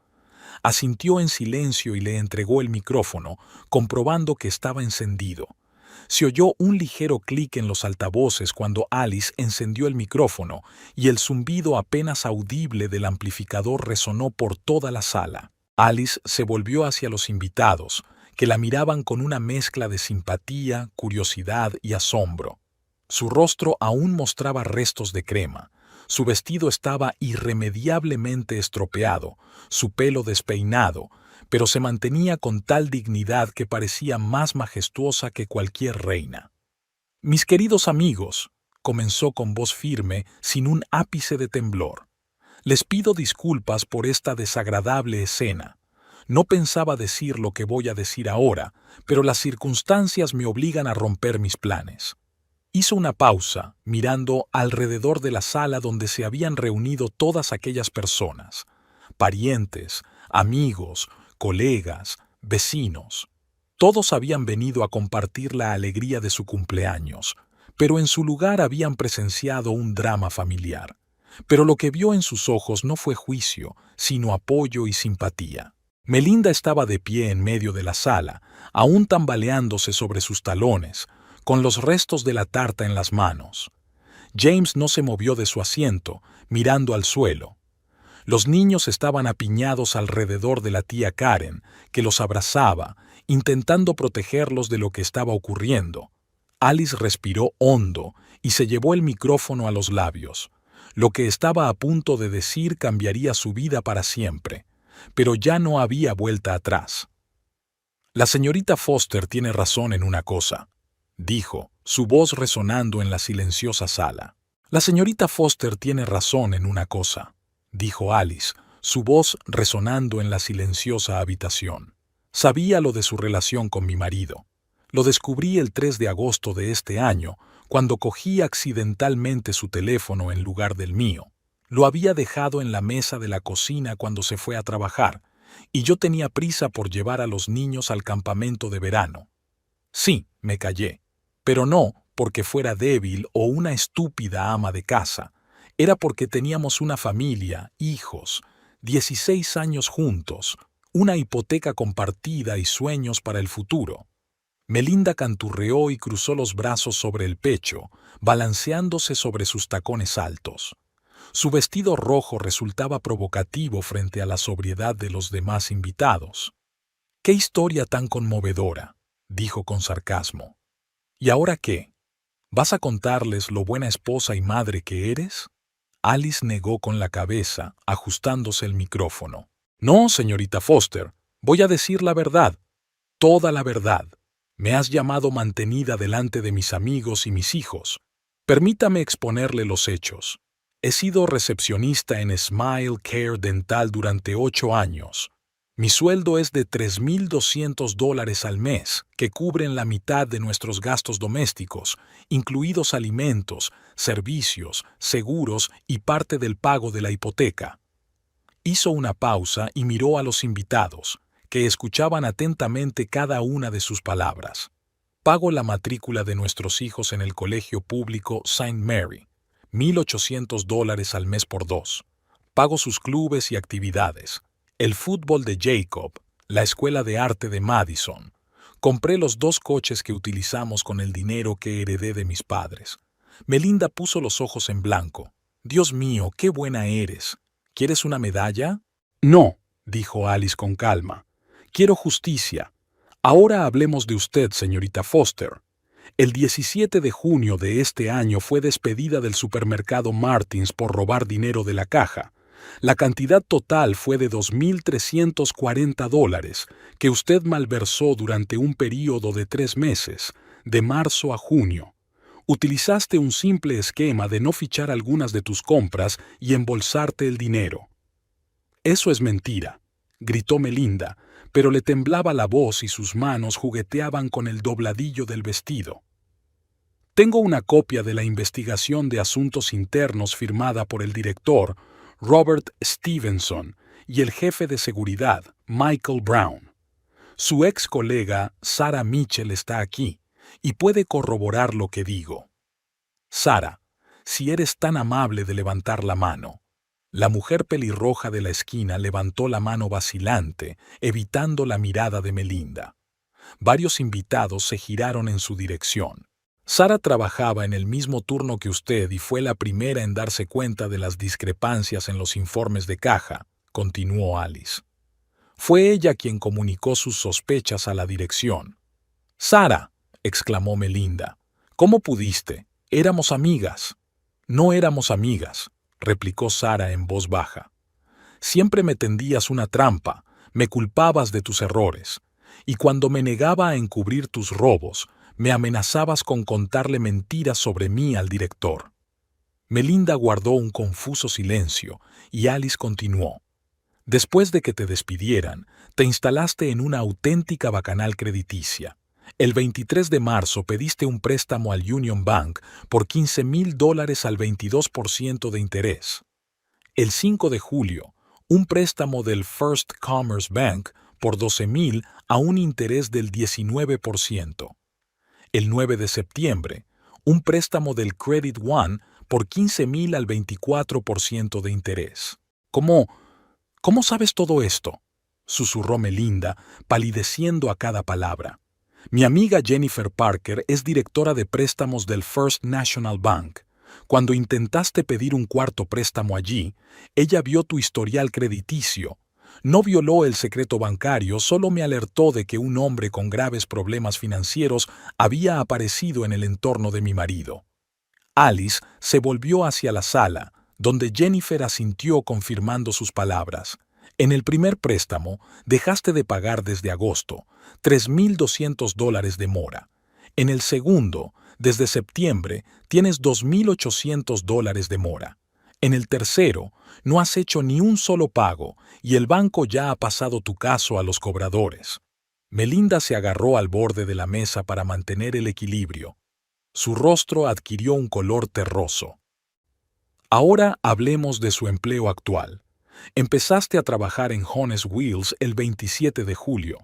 Asintió en silencio y le entregó el micrófono, comprobando que estaba encendido. Se oyó un ligero clic en los altavoces cuando Alice encendió el micrófono y el zumbido apenas audible del amplificador resonó por toda la sala. Alice se volvió hacia los invitados, que la miraban con una mezcla de simpatía, curiosidad y asombro. Su rostro aún mostraba restos de crema. Su vestido estaba irremediablemente estropeado, su pelo despeinado, pero se mantenía con tal dignidad que parecía más majestuosa que cualquier reina. «Mis queridos amigos», comenzó con voz firme, sin un ápice de temblor, «les pido disculpas por esta desagradable escena. No pensaba decir lo que voy a decir ahora, pero las circunstancias me obligan a romper mis planes». Hizo una pausa, mirando alrededor de la sala donde se habían reunido todas aquellas personas, parientes, amigos, colegas, vecinos. Todos habían venido a compartir la alegría de su cumpleaños, pero en su lugar habían presenciado un drama familiar. Pero lo que vio en sus ojos no fue juicio, sino apoyo y simpatía. Melinda estaba de pie en medio de la sala, aún tambaleándose sobre sus talones, con los restos de la tarta en las manos. James no se movió de su asiento, mirando al suelo. Los niños estaban apiñados alrededor de la tía Karen, que los abrazaba, intentando protegerlos de lo que estaba ocurriendo. Alice respiró hondo y se llevó el micrófono a los labios. Lo que estaba a punto de decir cambiaría su vida para siempre, pero ya no había vuelta atrás. «La señorita Foster tiene razón en una cosa», dijo, su voz resonando en la silenciosa sala. «La señorita Foster tiene razón en una cosa», dijo Alice, su voz resonando en la silenciosa habitación. «Sabía lo de su relación con mi marido. Lo descubrí el 3 de agosto de este año, cuando cogí accidentalmente su teléfono en lugar del mío. Lo había dejado en la mesa de la cocina cuando se fue a trabajar, y yo tenía prisa por llevar a los niños al campamento de verano. Sí, me callé, pero no porque fuera débil o una estúpida ama de casa. Era porque teníamos una familia, hijos, 16 años juntos, una hipoteca compartida y sueños para el futuro». Melinda canturreó y cruzó los brazos sobre el pecho, balanceándose sobre sus tacones altos. Su vestido rojo resultaba provocativo frente a la sobriedad de los demás invitados. «¡Qué historia tan conmovedora!», dijo con sarcasmo. «¿Y ahora qué? ¿Vas a contarles lo buena esposa y madre que eres?». Alice negó con la cabeza, ajustándose el micrófono. «No, señorita Foster, voy a decir la verdad, toda la verdad. Me has llamado mantenida delante de mis amigos y mis hijos. Permítame exponerle los hechos. He sido recepcionista en Smile Care Dental durante 8 años. Mi sueldo es de $3,200 al mes, que cubren la mitad de nuestros gastos domésticos, incluidos alimentos, servicios, seguros y parte del pago de la hipoteca». Hizo una pausa y miró a los invitados, que escuchaban atentamente cada una de sus palabras. «Pago la matrícula de nuestros hijos en el colegio público St. Mary, $1,800 al mes por 2. Pago sus clubes y actividades, el fútbol de Jacob, la escuela de arte de Madison. Compré los 2 coches que utilizamos con el dinero que heredé de mis padres». Melinda puso los ojos en blanco. «Dios mío, qué buena eres. ¿Quieres una medalla?». «No», dijo Alice con calma. «Quiero justicia. Ahora hablemos de usted, señorita Foster. El 17 de junio de este año fue despedida del supermercado Martins por robar dinero de la caja. La cantidad total fue de $2,340, que usted malversó durante un período de 3 meses, de marzo a junio. Utilizaste un simple esquema de no fichar algunas de tus compras y embolsarte el dinero». «Eso es mentira», gritó Melinda, pero le temblaba la voz y sus manos jugueteaban con el dobladillo del vestido. «Tengo una copia de la investigación de asuntos internos firmada por el director, Robert Stevenson, y el jefe de seguridad, Michael Brown. Su ex colega, Sarah Mitchell, está aquí y puede corroborar lo que digo». «Sarah, si eres tan amable de levantar la mano». La mujer pelirroja de la esquina levantó la mano vacilante, evitando la mirada de Melinda. Varios invitados se giraron en su dirección. «Sarah trabajaba en el mismo turno que usted y fue la primera en darse cuenta de las discrepancias en los informes de caja», continuó Alice. Fue ella quien comunicó sus sospechas a la dirección. «Sara», exclamó Melinda, «¿cómo pudiste? Éramos amigas». «No éramos amigas», replicó Sara en voz baja. «Siempre me tendías una trampa, me culpabas de tus errores, y cuando me negaba a encubrir tus robos, me amenazabas con contarle mentiras sobre mí al director». Melinda guardó un confuso silencio y Alice continuó. «Después de que te despidieran, te instalaste en una auténtica bacanal crediticia. El 23 de marzo pediste un préstamo al Union Bank por $15,000 al 22% de interés. El 5 de julio, un préstamo del First Commerce Bank por $12,000 a un interés del 19%. El 9 de septiembre, un préstamo del Credit One por $15,000 al 24% de interés. ¿Cómo sabes todo esto?», susurró Melinda, palideciendo a cada palabra. «Mi amiga Jennifer Parker es directora de préstamos del First National Bank. Cuando intentaste pedir un cuarto préstamo allí, ella vio tu historial crediticio. No violó el secreto bancario, solo me alertó de que un hombre con graves problemas financieros había aparecido en el entorno de mi marido». Alice se volvió hacia la sala, donde Jennifer asintió confirmando sus palabras. «En el primer préstamo, dejaste de pagar desde agosto, $3,200 de mora. En el segundo, desde septiembre, tienes $2,800 de mora. En el tercero, no has hecho ni un solo pago y el banco ya ha pasado tu caso a los cobradores». Melinda se agarró al borde de la mesa para mantener el equilibrio. Su rostro adquirió un color terroso. «Ahora hablemos de su empleo actual. Empezaste a trabajar en Honest Wheels el 27 de julio.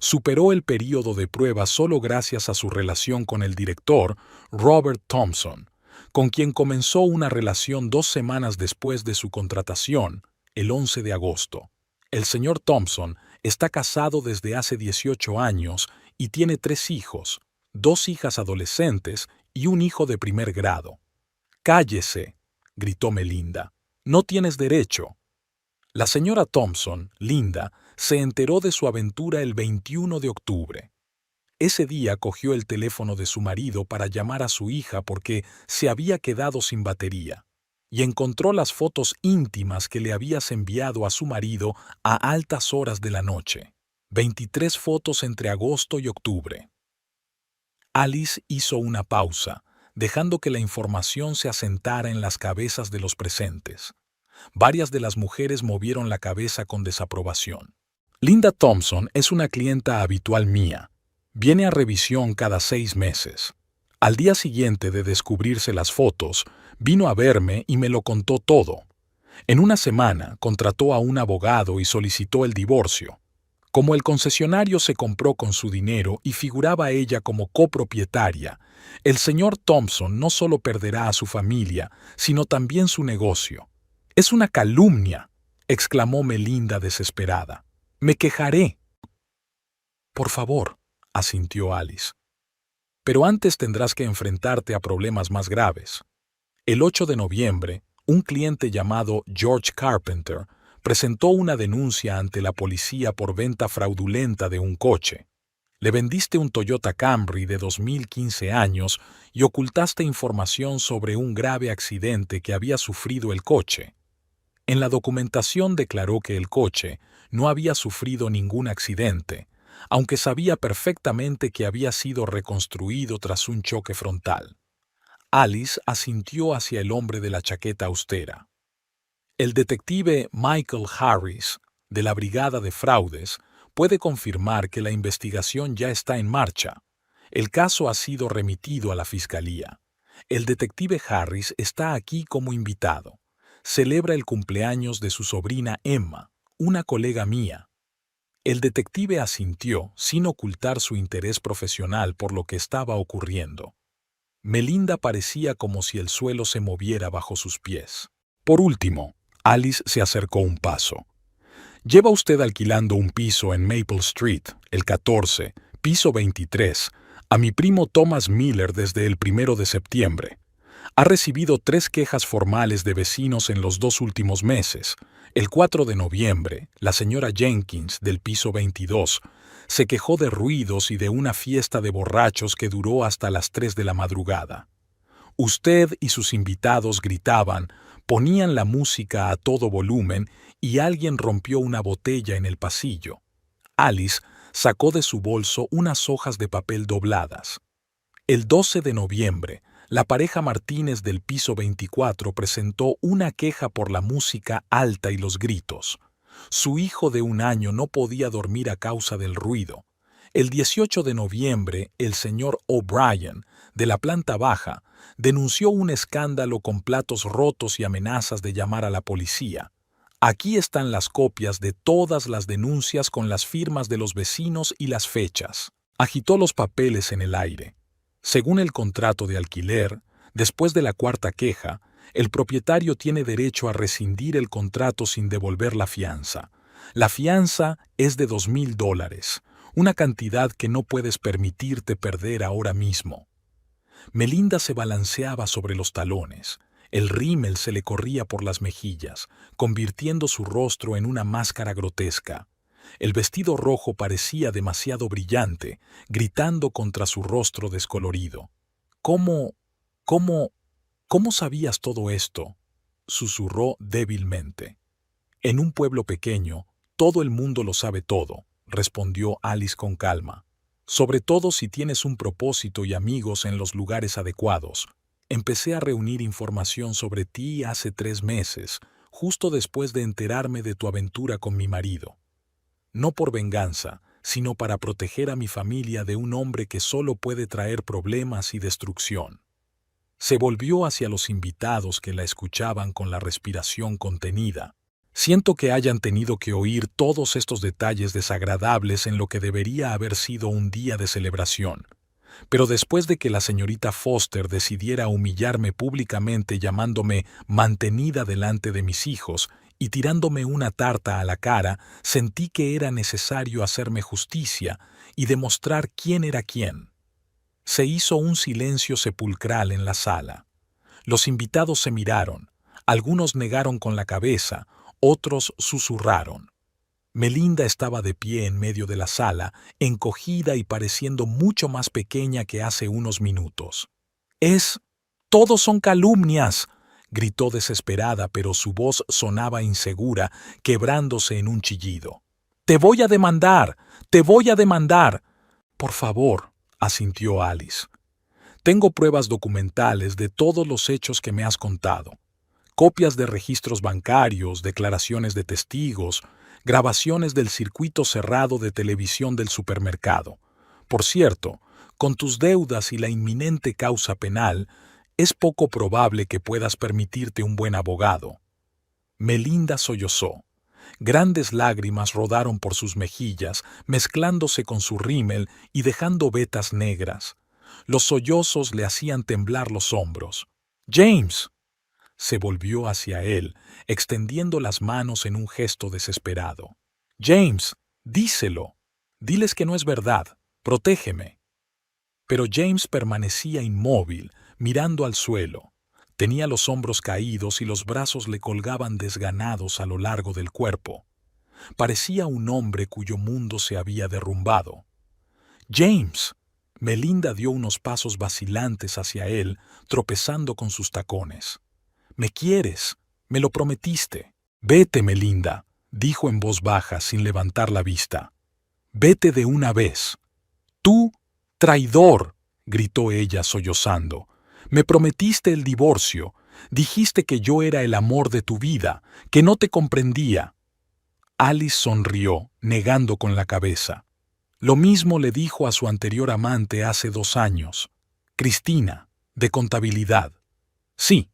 Superó el período de prueba solo gracias a su relación con el director, Robert Thompson, con quien comenzó una relación 2 semanas después de su contratación, el 11 de agosto. El señor Thompson está casado desde hace 18 años y tiene 3 hijos, 2 hijas adolescentes y un hijo de primer grado». «Cállese», gritó Melinda. «No tienes derecho». La señora Thompson, Linda, se enteró de su aventura el 21 de octubre. Ese día cogió el teléfono de su marido para llamar a su hija porque se había quedado sin batería, y encontró las fotos íntimas que le habías enviado a su marido a altas horas de la noche. 23 fotos entre agosto y octubre. Alice hizo una pausa, dejando que la información se asentara en las cabezas de los presentes. Varias de las mujeres movieron la cabeza con desaprobación. «Linda Thompson es una clienta habitual mía. Viene a revisión cada 6 meses. Al día siguiente de descubrirse las fotos, vino a verme y me lo contó todo. En una semana contrató a un abogado y solicitó el divorcio. Como el concesionario se compró con su dinero y figuraba ella como copropietaria, el señor Thompson no solo perderá a su familia, sino también su negocio». «Es una calumnia», exclamó Melinda desesperada. «Me quejaré». «Por favor», asintió Alice. «Pero antes tendrás que enfrentarte a problemas más graves». El 8 de noviembre, un cliente llamado George Carpenter presentó una denuncia ante la policía por venta fraudulenta de un coche. Le vendiste un Toyota Camry de 2015 años y ocultaste información sobre un grave accidente que había sufrido el coche. En la documentación declaró que el coche no había sufrido ningún accidente, aunque sabía perfectamente que había sido reconstruido tras un choque frontal. Alice asintió hacia el hombre de la chaqueta austera. «El detective Michael Harris, de la Brigada de Fraudes, puede confirmar que la investigación ya está en marcha. El caso ha sido remitido a la Fiscalía. El detective Harris está aquí como invitado. Celebra el cumpleaños de su sobrina Emma, una colega mía». El detective asintió sin ocultar su interés profesional por lo que estaba ocurriendo. Melinda parecía como si el suelo se moviera bajo sus pies. Por último, Alice se acercó un paso. «Lleva usted alquilando un piso en Maple Street, el 14, piso 23, a mi primo Thomas Miller desde el 1 de septiembre. Ha recibido 3 quejas formales de vecinos en los 2 últimos meses. El 4 de noviembre, la señora Jenkins, del piso 22, se quejó de ruidos y de una fiesta de borrachos que duró hasta las 3 de la madrugada. Usted y sus invitados gritaban, ponían la música a todo volumen y alguien rompió una botella en el pasillo. Alice sacó de su bolso unas hojas de papel dobladas. El 12 de noviembre, la pareja Martínez del piso 24 presentó una queja por la música alta y los gritos. Su hijo de 1 año no podía dormir a causa del ruido. El 18 de noviembre, el señor O'Brien, de la planta baja, denunció un escándalo con platos rotos y amenazas de llamar a la policía. Aquí están las copias de todas las denuncias con las firmas de los vecinos y las fechas. Agitó los papeles en el aire. Según el contrato de alquiler, después de la cuarta queja, el propietario tiene derecho a rescindir el contrato sin devolver la fianza. La fianza es de $2,000, una cantidad que no puedes permitirte perder ahora mismo. Melinda se balanceaba sobre los talones. El rímel se le corría por las mejillas, convirtiendo su rostro en una máscara grotesca. El vestido rojo parecía demasiado brillante, gritando contra su rostro descolorido. ¿Cómo sabías todo esto?, susurró débilmente. En un pueblo pequeño, todo el mundo lo sabe todo, respondió Alice con calma. Sobre todo si tienes un propósito y amigos en los lugares adecuados. Empecé a reunir información sobre ti hace 3 meses, justo después de enterarme de tu aventura con mi marido. No por venganza, sino para proteger a mi familia de un hombre que solo puede traer problemas y destrucción. Se volvió hacia los invitados que la escuchaban con la respiración contenida. Siento que hayan tenido que oír todos estos detalles desagradables en lo que debería haber sido un día de celebración. Pero después de que la señorita Foster decidiera humillarme públicamente llamándome mantenida delante de mis hijos y tirándome una tarta a la cara, sentí que era necesario hacerme justicia y demostrar quién era quién. Se hizo un silencio sepulcral en la sala. Los invitados se miraron, algunos negaron con la cabeza, otros susurraron. Melinda estaba de pie en medio de la sala, encogida y pareciendo mucho más pequeña que hace unos minutos. «Todos son calumnias», gritó desesperada, pero su voz sonaba insegura, quebrándose en un chillido. «Te voy a demandar, te voy a demandar». «Por favor», asintió Alice. «Tengo pruebas documentales de todos los hechos que me has contado. Copias de registros bancarios, declaraciones de testigos, grabaciones del circuito cerrado de televisión del supermercado. Por cierto, con tus deudas y la inminente causa penal, es poco probable que puedas permitirte un buen abogado». Melinda sollozó. Grandes lágrimas rodaron por sus mejillas, mezclándose con su rímel y dejando vetas negras. Los sollozos le hacían temblar los hombros. «James». Se volvió hacia él, extendiendo las manos en un gesto desesperado. «James, díselo. Diles que no es verdad. Protégeme». Pero James permanecía inmóvil, mirando al suelo. Tenía los hombros caídos y los brazos le colgaban desganados a lo largo del cuerpo. Parecía un hombre cuyo mundo se había derrumbado. «James». Melinda dio unos pasos vacilantes hacia él, tropezando con sus tacones. «Me quieres, me lo prometiste». «Vete, Melinda», dijo en voz baja sin levantar la vista. «Vete de una vez». «Tú, traidor», gritó ella sollozando. «Me prometiste el divorcio. Dijiste que yo era el amor de tu vida, que no te comprendía». Alice sonrió, negando con la cabeza. Lo mismo le dijo a su anterior amante hace 2 años, Cristina, de contabilidad. Sí,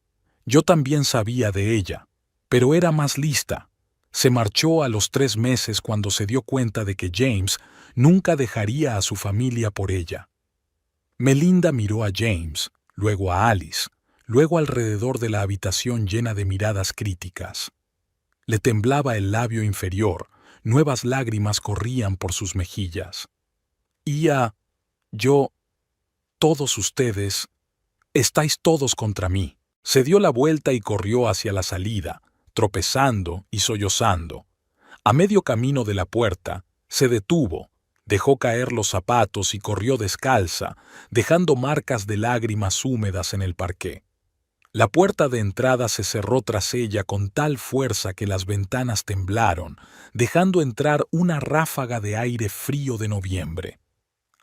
yo también sabía de ella, pero era más lista. Se marchó a los 3 meses cuando se dio cuenta de que James nunca dejaría a su familia por ella. Melinda miró a James, luego a Alice, luego alrededor de la habitación llena de miradas críticas. Le temblaba el labio inferior, nuevas lágrimas corrían por sus mejillas. Todos ustedes, estáis todos contra mí. Se dio la vuelta y corrió hacia la salida, tropezando y sollozando. A medio camino de la puerta, se detuvo, dejó caer los zapatos y corrió descalza, dejando marcas de lágrimas húmedas en el parqué. La puerta de entrada se cerró tras ella con tal fuerza que las ventanas temblaron, dejando entrar una ráfaga de aire frío de noviembre.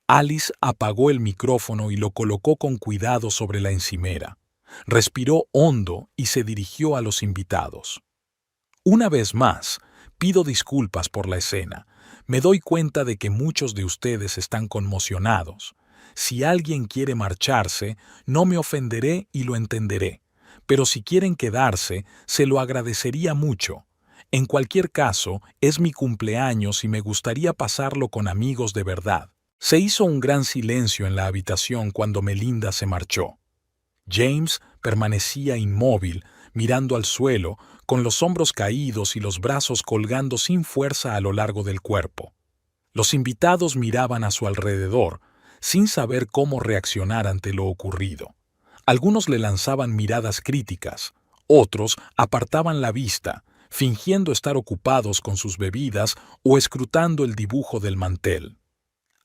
Alice apagó el micrófono y lo colocó con cuidado sobre la encimera. Respiró hondo y se dirigió a los invitados. Una vez más, pido disculpas por la escena. Me doy cuenta de que muchos de ustedes están conmocionados. Si alguien quiere marcharse, no me ofenderé y lo entenderé. Pero si quieren quedarse, se lo agradecería mucho. En cualquier caso, es mi cumpleaños y me gustaría pasarlo con amigos de verdad. Se hizo un gran silencio en la habitación cuando Melinda se marchó. James permanecía inmóvil, mirando al suelo, con los hombros caídos y los brazos colgando sin fuerza a lo largo del cuerpo. Los invitados miraban a su alrededor, sin saber cómo reaccionar ante lo ocurrido. Algunos le lanzaban miradas críticas, otros apartaban la vista, fingiendo estar ocupados con sus bebidas o escrutando el dibujo del mantel.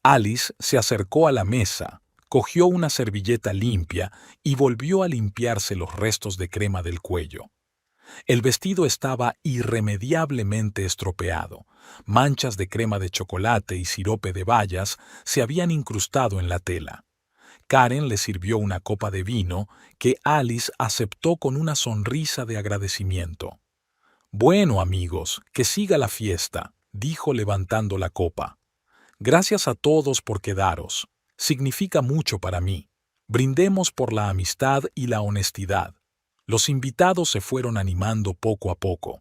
Alice se acercó a la mesa, cogió una servilleta limpia y volvió a limpiarse los restos de crema del cuello. El vestido estaba irremediablemente estropeado. Manchas de crema de chocolate y sirope de bayas se habían incrustado en la tela. Karen le sirvió una copa de vino que Alice aceptó con una sonrisa de agradecimiento. «Bueno, amigos, que siga la fiesta», dijo levantando la copa. «Gracias a todos por quedaros. Significa mucho para mí. Brindemos por la amistad y la honestidad». Los invitados se fueron animando poco a poco.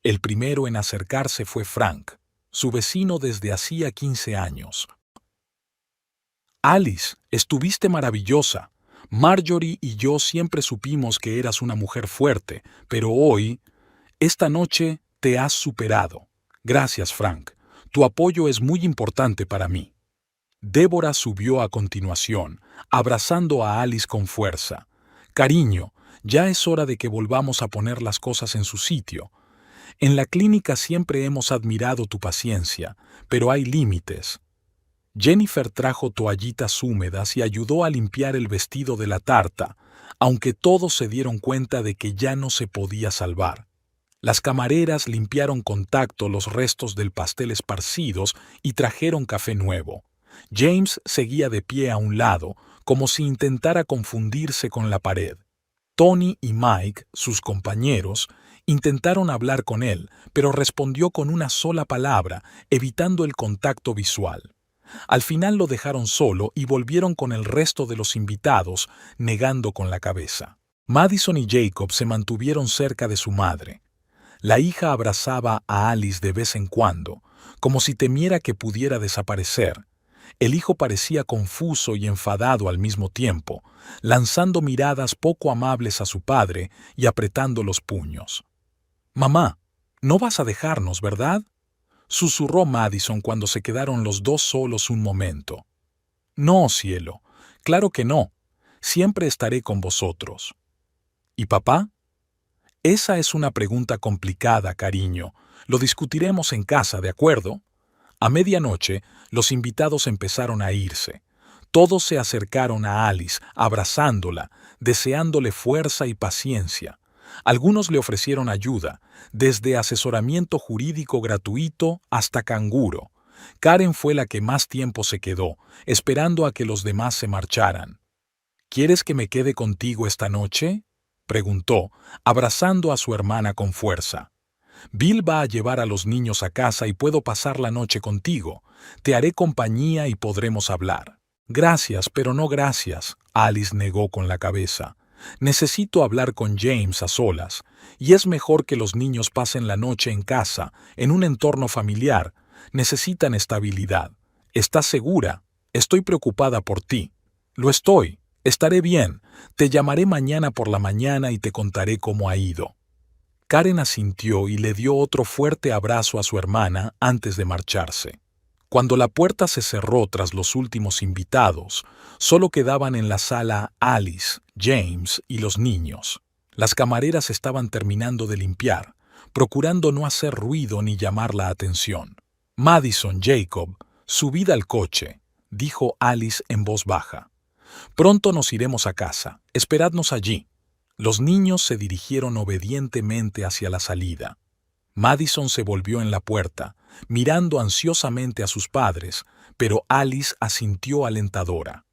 El primero en acercarse fue Frank, su vecino desde hacía 15 años. «Alice, estuviste maravillosa. Marjorie y yo siempre supimos que eras una mujer fuerte, pero hoy, esta noche, te has superado. Gracias, Frank. Tu apoyo es muy importante para mí». Débora subió a continuación, abrazando a Alice con fuerza. «Cariño, ya es hora de que volvamos a poner las cosas en su sitio. En la clínica siempre hemos admirado tu paciencia, pero hay límites». Jennifer trajo toallitas húmedas y ayudó a limpiar el vestido de la tarta, aunque todos se dieron cuenta de que ya no se podía salvar. Las camareras limpiaron con tacto los restos del pastel esparcidos y trajeron café nuevo. James seguía de pie a un lado, como si intentara confundirse con la pared. Tony y Mike, sus compañeros, intentaron hablar con él, pero respondió con una sola palabra, evitando el contacto visual. Al final lo dejaron solo y volvieron con el resto de los invitados, negando con la cabeza. Madison y Jacob se mantuvieron cerca de su madre. La hija abrazaba a Alice de vez en cuando, como si temiera que pudiera desaparecer. El hijo parecía confuso y enfadado al mismo tiempo, lanzando miradas poco amables a su padre y apretando los puños. «Mamá, no vas a dejarnos, ¿verdad?», susurró Madison cuando se quedaron los dos solos un momento. «No, cielo, claro que no. Siempre estaré con vosotros». «¿Y papá?». «Esa es una pregunta complicada, cariño. Lo discutiremos en casa, ¿de acuerdo?». A medianoche, los invitados empezaron a irse. Todos se acercaron a Alice, abrazándola, deseándole fuerza y paciencia. Algunos le ofrecieron ayuda, desde asesoramiento jurídico gratuito hasta canguro. Karen fue la que más tiempo se quedó, esperando a que los demás se marcharan. «¿Quieres que me quede contigo esta noche?», preguntó, abrazando a su hermana con fuerza. «Bill va a llevar a los niños a casa y puedo pasar la noche contigo. Te haré compañía y podremos hablar». «Gracias, pero no gracias», Alice negó con la cabeza. «Necesito hablar con James a solas, y es mejor que los niños pasen la noche en casa, en un entorno familiar. Necesitan estabilidad. ¿Estás segura? Estoy preocupada por ti». «Lo estoy. Estaré bien. Te llamaré mañana por la mañana y te contaré cómo ha ido». Karen asintió y le dio otro fuerte abrazo a su hermana antes de marcharse. Cuando la puerta se cerró tras los últimos invitados, solo quedaban en la sala Alice, James y los niños. Las camareras estaban terminando de limpiar. procurando no hacer ruido ni llamar la atención. «Madison, Jacob, subid al coche», dijo Alice en voz baja. «Pronto nos iremos a casa. Esperadnos allí». Los niños se dirigieron obedientemente hacia la salida. Madison se volvió en la puerta, mirando ansiosamente a sus padres, pero Alice asintió alentadora.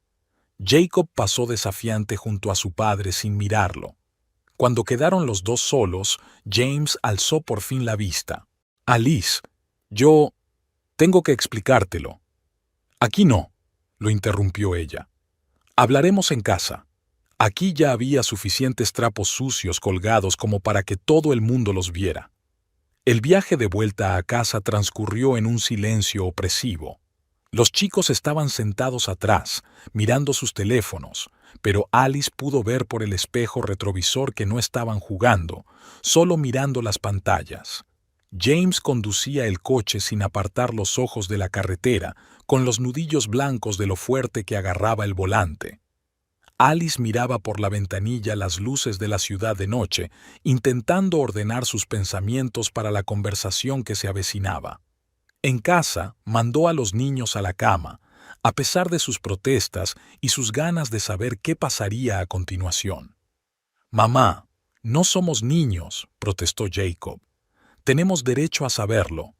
Jacob pasó desafiante junto a su padre sin mirarlo. Cuando quedaron los dos solos, James alzó por fin la vista. «Alice, yo tengo que explicártelo». «Aquí no», lo interrumpió ella. «Hablaremos en casa. Aquí ya había suficientes trapos sucios colgados como para que todo el mundo los viera». El viaje de vuelta a casa transcurrió en un silencio opresivo. Los chicos estaban sentados atrás, mirando sus teléfonos, pero Alice pudo ver por el espejo retrovisor que no estaban jugando, solo mirando las pantallas. James conducía el coche sin apartar los ojos de la carretera, con los nudillos blancos de lo fuerte que agarraba el volante. Alice miraba por la ventanilla las luces de la ciudad de noche, intentando ordenar sus pensamientos para la conversación que se avecinaba. En casa, mandó a los niños a la cama, a pesar de sus protestas y sus ganas de saber qué pasaría a continuación. «Mamá, no somos niños», protestó Jacob. «Tenemos derecho a saberlo.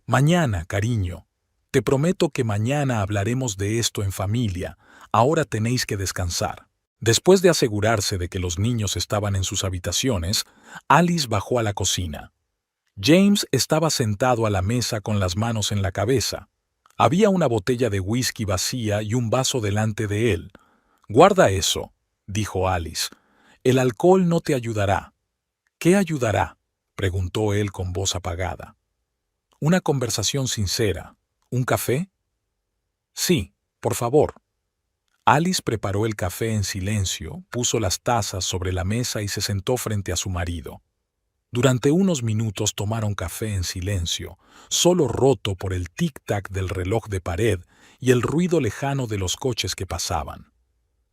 Mañana, cariño. Te prometo que mañana hablaremos de esto en familia. Ahora tenéis que descansar». Después de asegurarse de que los niños estaban en sus habitaciones, Alice bajó a la cocina. James estaba sentado a la mesa con las manos en la cabeza. Había una botella de whisky vacía y un vaso delante de él. «Guarda eso», dijo Alice. «El alcohol no te ayudará». «¿Qué ayudará?», preguntó él con voz apagada. «Una conversación sincera. ¿Un café?». «Sí, por favor». Alice preparó el café en silencio, puso las tazas sobre la mesa y se sentó frente a su marido. Durante unos minutos tomaron café en silencio, solo roto por el tic-tac del reloj de pared y el ruido lejano de los coches que pasaban.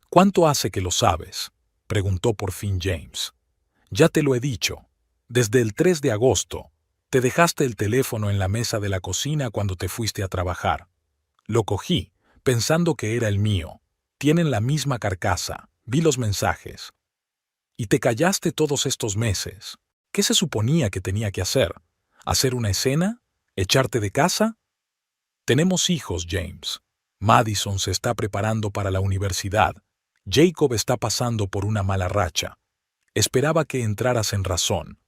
«¿Cuánto hace que lo sabes?», preguntó por fin James. «Ya te lo he dicho. Desde el 3 de agosto. Te dejaste el teléfono en la mesa de la cocina cuando te fuiste a trabajar. Lo cogí, pensando que era el mío. Tienen la misma carcasa. Vi los mensajes. Y te callaste todos estos meses. ¿Qué se suponía que tenía que hacer? ¿Hacer una escena? ¿Echarte de casa? Tenemos hijos, James. Madison se está preparando para la universidad. Jacob está pasando por una mala racha. Esperaba que entraras en razón,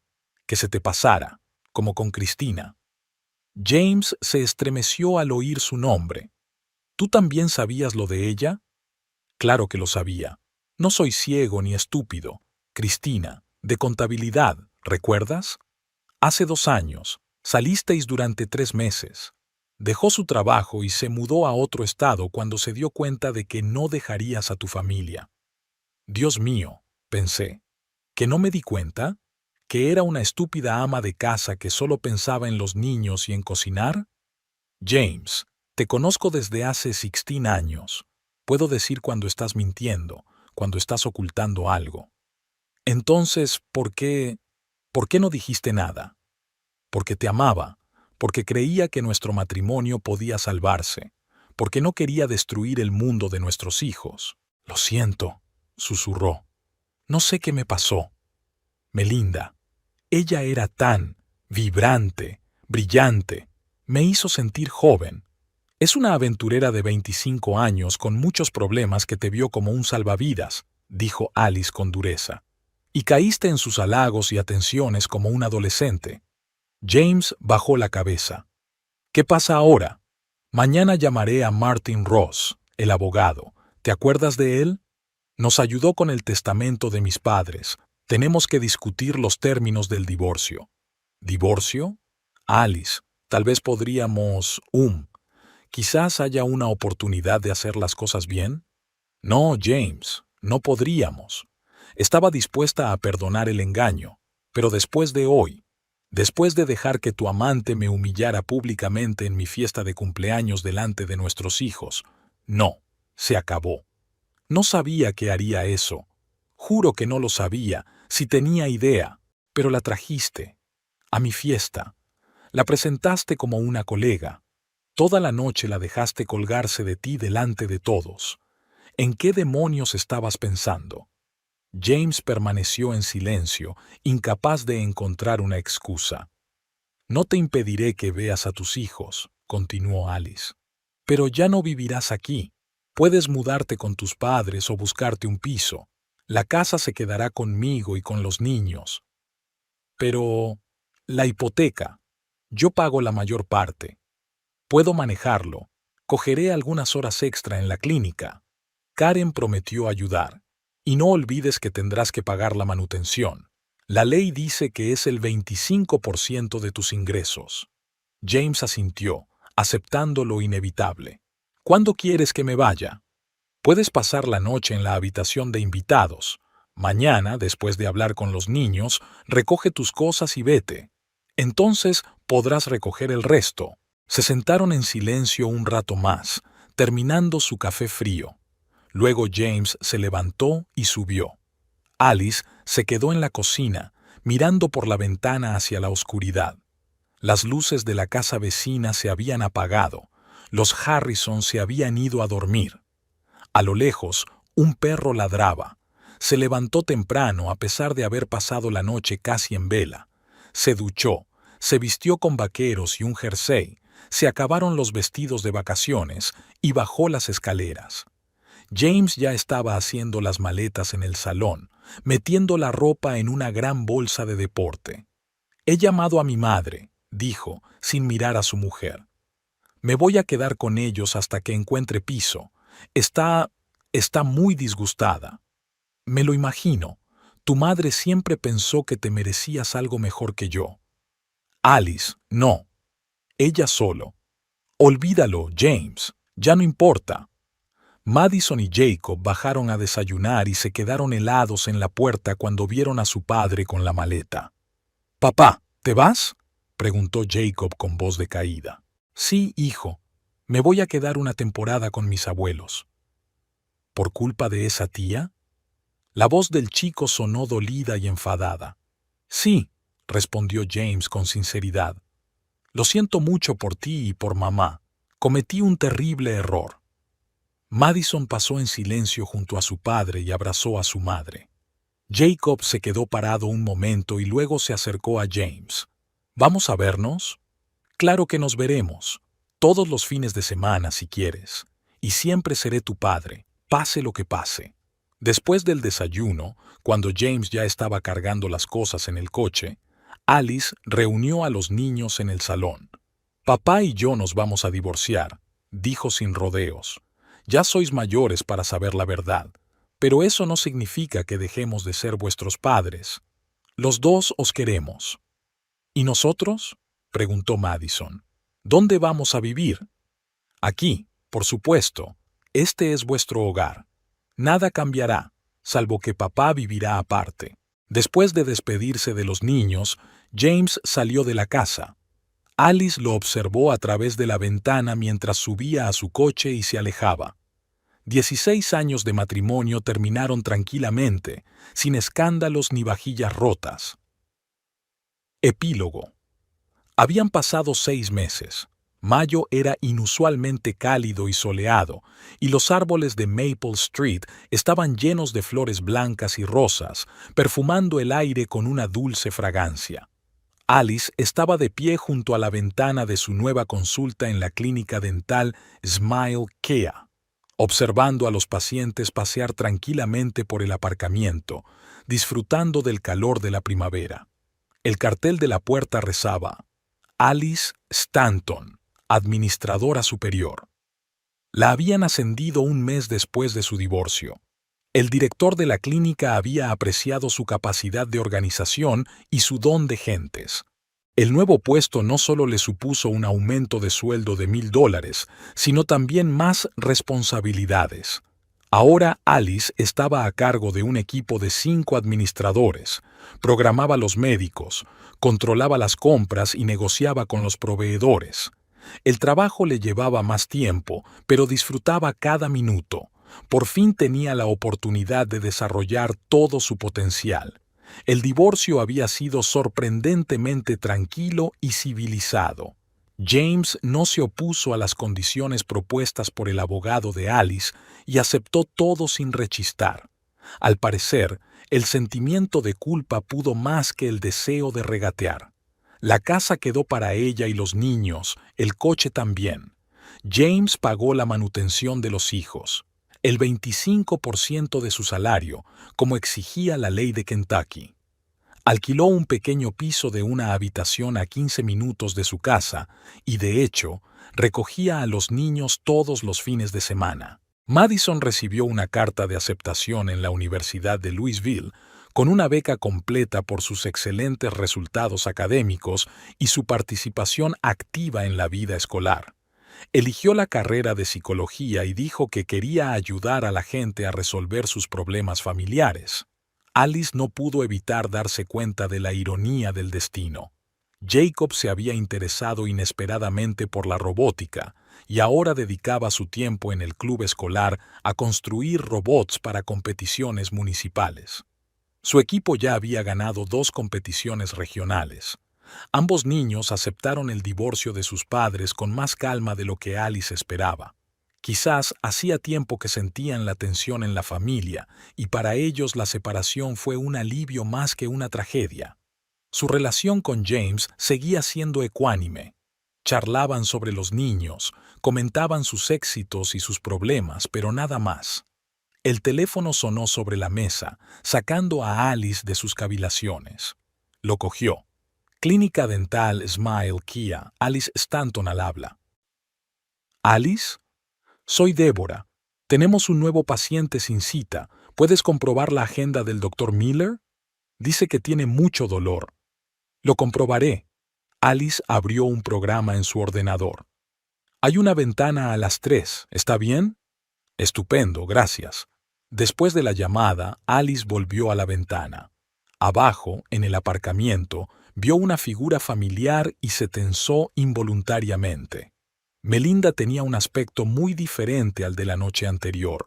que se te pasara, como con Cristina. James se estremeció al oír su nombre. ¿Tú también sabías lo de ella? Claro que lo sabía. No soy ciego ni estúpido. Cristina, de contabilidad, ¿recuerdas? Hace 2 años, salisteis durante 3 meses. Dejó su trabajo y se mudó a otro estado cuando se dio cuenta de que no dejarías a tu familia. Dios mío, pensé, ¿que no me di cuenta? ¿Que era una estúpida ama de casa que solo pensaba en los niños y en cocinar? James, te conozco desde hace 16 años. Puedo decir cuando estás mintiendo, cuando estás ocultando algo. Entonces, ¿por qué no dijiste nada? Porque te amaba, porque creía que nuestro matrimonio podía salvarse, porque no quería destruir el mundo de nuestros hijos. Lo siento, susurró. No sé qué me pasó. Melinda, ella era tan vibrante, brillante, me hizo sentir joven. Es una aventurera de 25 años con muchos problemas que te vio como un salvavidas, dijo Alice con dureza. Y caíste en sus halagos y atenciones como un adolescente. James bajó la cabeza. ¿Qué pasa ahora? Mañana llamaré a Martin Ross, el abogado. ¿Te acuerdas de él? Nos ayudó con el testamento de mis padres. Tenemos que discutir los términos del divorcio. ¿Divorcio? Alice, tal vez podríamos... Quizás haya una oportunidad de hacer las cosas bien. No, James, no podríamos. Estaba dispuesta a perdonar el engaño, pero después de hoy, después de dejar que tu amante me humillara públicamente en mi fiesta de cumpleaños delante de nuestros hijos, no, se acabó. No sabía que haría eso. Juro que no lo sabía, si tenía idea, pero la trajiste. A mi fiesta. La presentaste como una colega. Toda la noche la dejaste colgarse de ti delante de todos. ¿En qué demonios estabas pensando? James permaneció en silencio, incapaz de encontrar una excusa. No te impediré que veas a tus hijos, continuó Alice. Pero ya no vivirás aquí. Puedes mudarte con tus padres o buscarte un piso. La casa se quedará conmigo y con los niños. Pero... la hipoteca. Yo pago la mayor parte. Puedo manejarlo. Cogeré algunas horas extra en la clínica. Karen prometió ayudar. Y no olvides que tendrás que pagar la manutención. La ley dice que es el 25% de tus ingresos. James asintió, aceptando lo inevitable. ¿Cuándo quieres que me vaya? Puedes pasar la noche en la habitación de invitados. Mañana, después de hablar con los niños, recoge tus cosas y vete. Entonces podrás recoger el resto. Se sentaron en silencio un rato más, terminando su café frío. Luego James se levantó y subió. Alice se quedó en la cocina, mirando por la ventana hacia la oscuridad. Las luces de la casa vecina se habían apagado. Los Harrison se habían ido a dormir. A lo lejos, un perro ladraba. Se levantó temprano a pesar de haber pasado la noche casi en vela. Se duchó, se vistió con vaqueros y un jersey, se acabaron los vestidos de vacaciones y bajó las escaleras. James ya estaba haciendo las maletas en el salón, metiendo la ropa en una gran bolsa de deporte. «He llamado a mi madre», dijo, sin mirar a su mujer. «Me voy a quedar con ellos hasta que encuentre piso. Está muy disgustada». «Me lo imagino. Tu madre siempre pensó que te merecías algo mejor que yo». «Alice, no. Ella solo». «Olvídalo, James. Ya no importa». Madison y Jacob bajaron a desayunar y se quedaron helados en la puerta cuando vieron a su padre con la maleta. «Papá, ¿te vas?», preguntó Jacob con voz decaída. «Sí, hijo. Me voy a quedar una temporada con mis abuelos». «¿Por culpa de esa tía?». La voz del chico sonó dolida y enfadada. «Sí», respondió James con sinceridad. «Lo siento mucho por ti y por mamá. Cometí un terrible error». Madison pasó en silencio junto a su padre y abrazó a su madre. Jacob se quedó parado un momento y luego se acercó a James. «¿Vamos a vernos?». «Claro que nos veremos. Todos los fines de semana, si quieres. Y siempre seré tu padre, pase lo que pase». Después del desayuno, cuando James ya estaba cargando las cosas en el coche, Alice reunió a los niños en el salón. «Papá y yo nos vamos a divorciar», dijo sin rodeos. «Ya sois mayores para saber la verdad, pero eso no significa que dejemos de ser vuestros padres. Los dos os queremos». «¿Y nosotros?», preguntó Madison. «¿Dónde vamos a vivir?». «Aquí, por supuesto. Este es vuestro hogar. Nada cambiará, salvo que papá vivirá aparte». Después de despedirse de los niños, James salió de la casa. Alice lo observó a través de la ventana mientras subía a su coche y se alejaba. 16 años de matrimonio terminaron tranquilamente, sin escándalos ni vajillas rotas. Epílogo. Habían pasado 6 meses. Mayo era inusualmente cálido y soleado, y los árboles de Maple Street estaban llenos de flores blancas y rosas, perfumando el aire con una dulce fragancia. Alice estaba de pie junto a la ventana de su nueva consulta en la clínica dental Smile Care, observando a los pacientes pasear tranquilamente por el aparcamiento, disfrutando del calor de la primavera. El cartel de la puerta rezaba: Alice Stanton, administradora superior. La habían ascendido un mes después de su divorcio. El director de la clínica había apreciado su capacidad de organización y su don de gentes. El nuevo puesto no solo le supuso un aumento de sueldo de $1,000, sino también más responsabilidades. Ahora Alice estaba a cargo de un equipo de 5 administradores, programaba los médicos, controlaba las compras y negociaba con los proveedores. El trabajo le llevaba más tiempo, pero disfrutaba cada minuto. Por fin tenía la oportunidad de desarrollar todo su potencial. El divorcio había sido sorprendentemente tranquilo y civilizado. James no se opuso a las condiciones propuestas por el abogado de Alice y aceptó todo sin rechistar. Al parecer, el sentimiento de culpa pudo más que el deseo de regatear. La casa quedó para ella y los niños, el coche también. James pagó la manutención de los hijos, el 25% de su salario, como exigía la ley de Kentucky. Alquiló un pequeño piso de una habitación a 15 minutos de su casa y, de hecho, recogía a los niños todos los fines de semana. Madison recibió una carta de aceptación en la Universidad de Louisville con una beca completa por sus excelentes resultados académicos y su participación activa en la vida escolar. Eligió la carrera de psicología y dijo que quería ayudar a la gente a resolver sus problemas familiares. Alice no pudo evitar darse cuenta de la ironía del destino. Jacob se había interesado inesperadamente por la robótica y ahora dedicaba su tiempo en el club escolar a construir robots para competiciones municipales. Su equipo ya había ganado 2 competiciones regionales. Ambos niños aceptaron el divorcio de sus padres con más calma de lo que Alice esperaba. Quizás hacía tiempo que sentían la tensión en la familia y para ellos la separación fue un alivio más que una tragedia. Su relación con James seguía siendo ecuánime. Charlaban sobre los niños, comentaban sus éxitos y sus problemas, pero nada más. El teléfono sonó sobre la mesa, sacando a Alice de sus cavilaciones. Lo cogió. Clínica Dental Smile Kia, Alice Stanton al habla. ¿Alice? Soy Débora. Tenemos un nuevo paciente sin cita. ¿Puedes comprobar la agenda del Dr. Miller? Dice que tiene mucho dolor. Lo comprobaré. Alice abrió un programa en su ordenador. Hay una ventana a las 3, ¿está bien? Estupendo, gracias. Después de la llamada, Alice volvió a la ventana. Abajo, en el aparcamiento, vio una figura familiar y se tensó involuntariamente. Melinda tenía un aspecto muy diferente al de la noche anterior.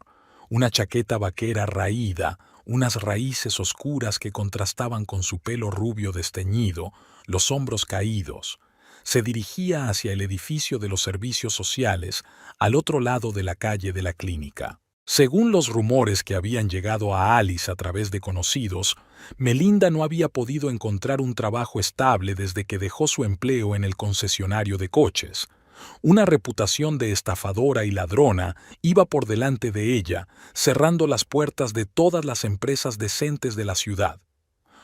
Una chaqueta vaquera raída, unas raíces oscuras que contrastaban con su pelo rubio desteñido, los hombros caídos. Se dirigía hacia el edificio de los servicios sociales, al otro lado de la calle de la clínica. Según los rumores que habían llegado a Alice a través de conocidos, Melinda no había podido encontrar un trabajo estable desde que dejó su empleo en el concesionario de coches. Una reputación de estafadora y ladrona iba por delante de ella, cerrando las puertas de todas las empresas decentes de la ciudad.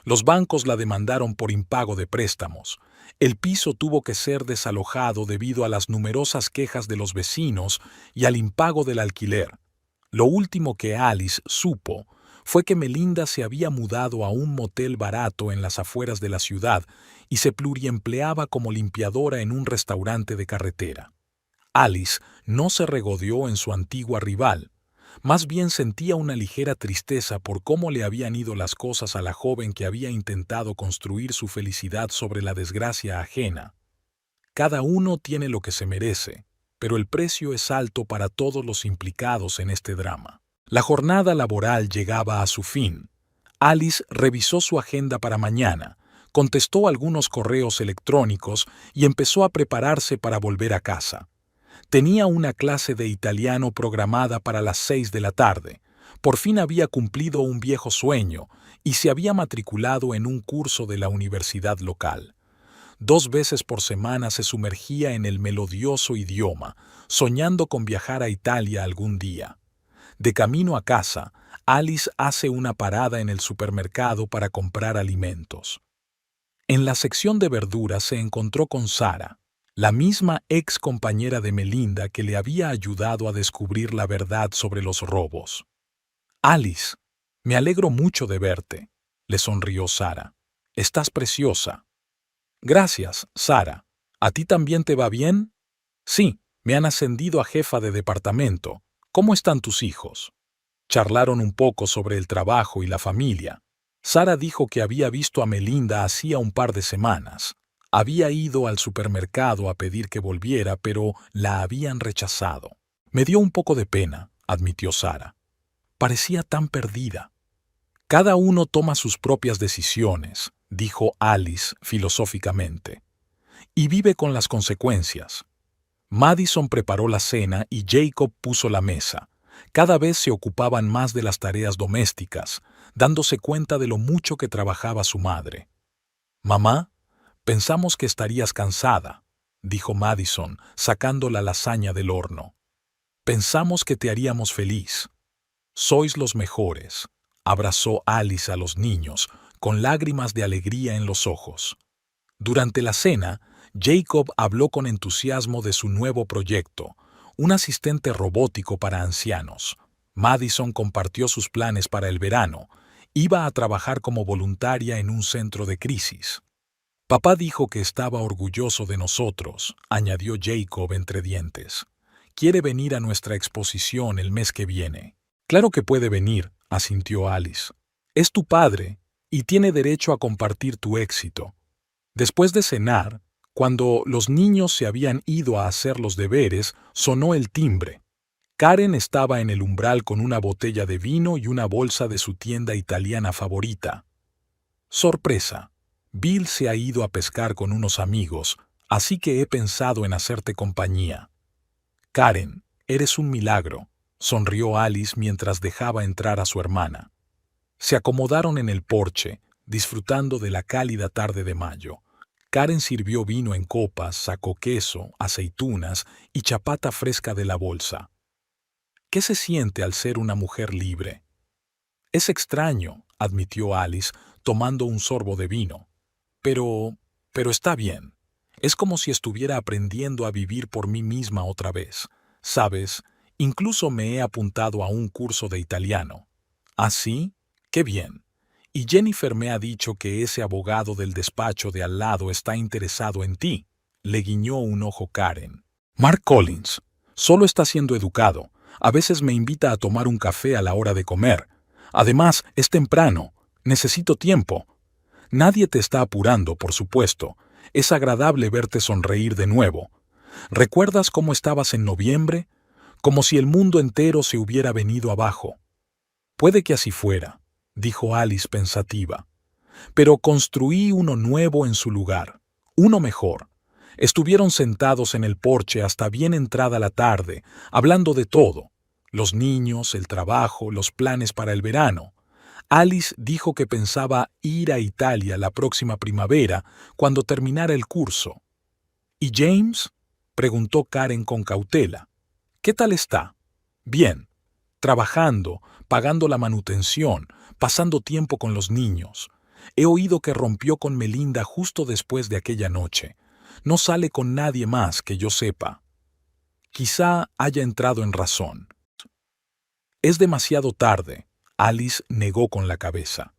Los bancos la demandaron por impago de préstamos. El piso tuvo que ser desalojado debido a las numerosas quejas de los vecinos y al impago del alquiler. Lo último que Alice supo fue que Melinda se había mudado a un motel barato en las afueras de la ciudad y se pluriempleaba como limpiadora en un restaurante de carretera. Alice no se regodeó en su antigua rival, más bien sentía una ligera tristeza por cómo le habían ido las cosas a la joven que había intentado construir su felicidad sobre la desgracia ajena. Cada uno tiene lo que se merece, pero el precio es alto para todos los implicados en este drama. La jornada laboral llegaba a su fin. Alice revisó su agenda para mañana, contestó algunos correos electrónicos y empezó a prepararse para volver a casa. Tenía una clase de italiano programada para las 6 de la tarde. Por fin había cumplido un viejo sueño y se había matriculado en un curso de la universidad local. 2 veces por semana se sumergía en el melodioso idioma, soñando con viajar a Italia algún día. De camino a casa, Alice hace una parada en el supermercado para comprar alimentos. En la sección de verduras se encontró con Sara, la misma ex compañera de Melinda que le había ayudado a descubrir la verdad sobre los robos. «Alice, me alegro mucho de verte», le sonrió Sara. «Estás preciosa». «Gracias, Sara. ¿A ti también te va bien?» «Sí, me han ascendido a jefa de departamento. ¿Cómo están tus hijos?» Charlaron un poco sobre el trabajo y la familia. Sara dijo que había visto a Melinda hacía un par de semanas. Había ido al supermercado a pedir que volviera, pero la habían rechazado. «Me dio un poco de pena», admitió Sara. «Parecía tan perdida». Cada uno toma sus propias decisiones, dijo Alice filosóficamente, y vive con las consecuencias. Madison preparó la cena y Jacob puso la mesa. Cada vez se ocupaban más de las tareas domésticas, dándose cuenta de lo mucho que trabajaba su madre. «Mamá, pensamos que estarías cansada», dijo Madison, sacando la lasaña del horno. «Pensamos que te haríamos feliz». «Sois los mejores», abrazó Alice a los niños, con lágrimas de alegría en los ojos. Durante la cena, Jacob habló con entusiasmo de su nuevo proyecto, un asistente robótico para ancianos. Madison compartió sus planes para el verano. Iba a trabajar como voluntaria en un centro de crisis. «Papá dijo que estaba orgulloso de nosotros», añadió Jacob entre dientes. «Quiere venir a nuestra exposición el mes que viene». «Claro que puede venir», asintió Alice. «Es tu padre y tiene derecho a compartir tu éxito». Después de cenar, cuando los niños se habían ido a hacer los deberes, sonó el timbre. Karen estaba en el umbral con una botella de vino y una bolsa de su tienda italiana favorita. «Sorpresa. Bill se ha ido a pescar con unos amigos, así que he pensado en hacerte compañía». «Karen, eres un milagro», sonrió Alice mientras dejaba entrar a su hermana. Se acomodaron en el porche, disfrutando de la cálida tarde de mayo. Karen sirvió vino en copas, sacó queso, aceitunas y chapata fresca de la bolsa. «¿Qué se siente al ser una mujer libre?» «Es extraño», admitió Alice, tomando un sorbo de vino. Pero está bien. Es como si estuviera aprendiendo a vivir por mí misma otra vez. ¿Sabes? Incluso me he apuntado a un curso de italiano». «¿Ah, sí? ¡Qué bien!» «Y Jennifer me ha dicho que ese abogado del despacho de al lado está interesado en ti», le guiñó un ojo Karen. «Mark Collins. Solo está siendo educado. A veces me invita a tomar un café a la hora de comer. Además, es temprano. Necesito tiempo». «Nadie te está apurando, por supuesto. Es agradable verte sonreír de nuevo. ¿Recuerdas cómo estabas en noviembre? Como si el mundo entero se hubiera venido abajo». «Puede que así fuera», dijo Alice pensativa. «Pero construí uno nuevo en su lugar, uno mejor». Estuvieron sentados en el porche hasta bien entrada la tarde, hablando de todo: los niños, el trabajo, los planes para el verano. Alice dijo que pensaba ir a Italia la próxima primavera, cuando terminara el curso. «¿Y James?», preguntó Karen con cautela. «¿Qué tal está?» «Bien. Trabajando, pagando la manutención, pasando tiempo con los niños. He oído que rompió con Melinda justo después de aquella noche. No sale con nadie más que yo sepa». Quizá haya entrado en razón. «Es demasiado tarde», Alice negó con la cabeza.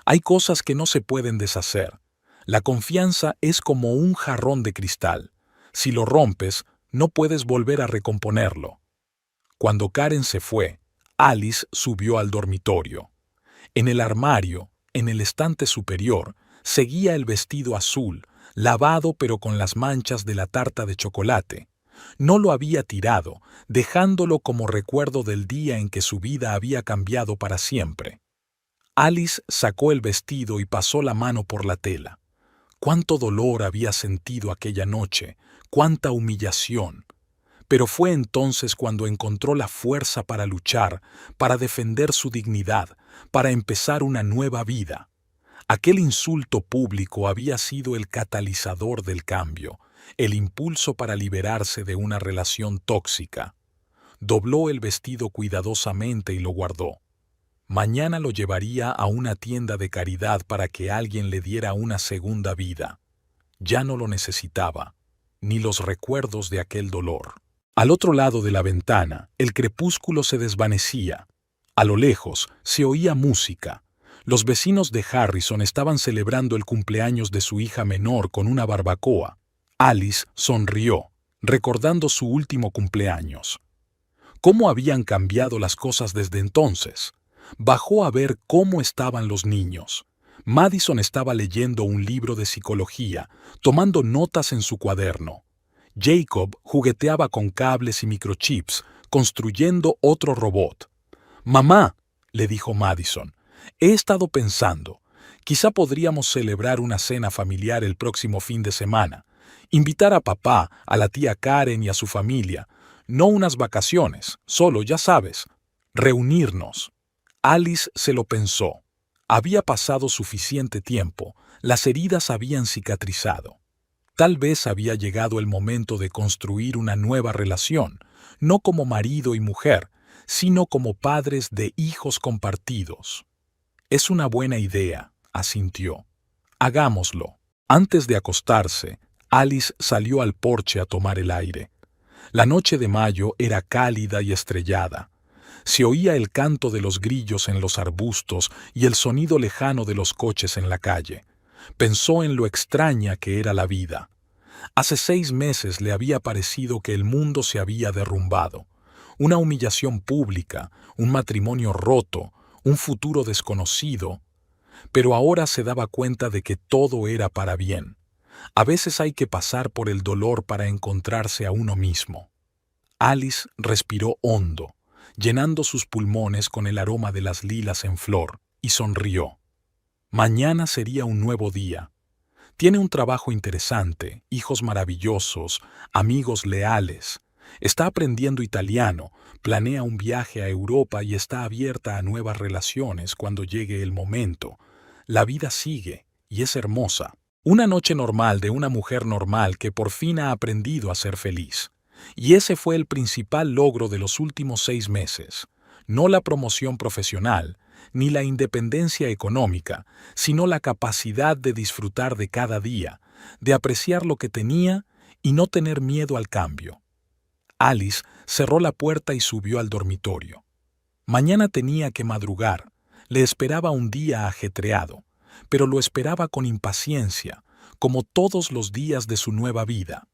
«Hay cosas que no se pueden deshacer. La confianza es como un jarrón de cristal. Si lo rompes, no puedes volver a recomponerlo». Cuando Karen se fue, Alice subió al dormitorio. En el armario, en el estante superior, seguía el vestido azul, lavado pero con las manchas de la tarta de chocolate. No lo había tirado, dejándolo como recuerdo del día en que su vida había cambiado para siempre. Alice sacó el vestido y pasó la mano por la tela. Cuánto dolor había sentido aquella noche, cuánta humillación. Pero fue entonces cuando encontró la fuerza para luchar, para defender su dignidad, para empezar una nueva vida. Aquel insulto público había sido el catalizador del cambio, el impulso para liberarse de una relación tóxica. Dobló el vestido cuidadosamente y lo guardó. Mañana lo llevaría a una tienda de caridad para que alguien le diera una segunda vida. Ya no lo necesitaba, ni los recuerdos de aquel dolor. Al otro lado de la ventana, el crepúsculo se desvanecía. A lo lejos se oía música. Los vecinos de Harrison estaban celebrando el cumpleaños de su hija menor con una barbacoa. Alice sonrió, recordando su último cumpleaños. ¿Cómo habían cambiado las cosas desde entonces? Bajó a ver cómo estaban los niños. Madison estaba leyendo un libro de psicología, tomando notas en su cuaderno. Jacob jugueteaba con cables y microchips, construyendo otro robot. «Mamá», le dijo Madison, He estado pensando, quizá podríamos celebrar una cena familiar el próximo fin de semana, invitar a papá, a la tía Karen y a su familia, no unas vacaciones, solo, ya sabes, reunirnos. Alice se lo pensó. Había pasado suficiente tiempo, las heridas habían cicatrizado. Tal vez había llegado el momento de construir una nueva relación, no como marido y mujer, sino como padres de hijos compartidos. Es una buena idea, asintió. Hagámoslo. Antes de acostarse, Alice salió al porche a tomar el aire. La noche de mayo era cálida y estrellada. Se oía el canto de los grillos en los arbustos y el sonido lejano de los coches en la calle. Pensó en lo extraña que era la vida. Hace 6 meses le había parecido que el mundo se había derrumbado. Una humillación pública, un matrimonio roto, un futuro desconocido. Pero ahora se daba cuenta de que todo era para bien. A veces hay que pasar por el dolor para encontrarse a uno mismo. Alice respiró hondo, llenando sus pulmones con el aroma de las lilas en flor, y sonrió. Mañana sería un nuevo día. Tiene un trabajo interesante, hijos maravillosos, amigos leales. Está aprendiendo italiano, planea un viaje a Europa y está abierta a nuevas relaciones cuando llegue el momento. La vida sigue, y es hermosa. Una noche normal de una mujer normal que por fin ha aprendido a ser feliz. Y ese fue el principal logro de los últimos 6 meses. No la promoción profesional, ni la independencia económica, sino la capacidad de disfrutar de cada día, de apreciar lo que tenía y no tener miedo al cambio. Alice cerró la puerta y subió al dormitorio. Mañana tenía que madrugar, le esperaba un día ajetreado, pero lo esperaba con impaciencia, como todos los días de su nueva vida.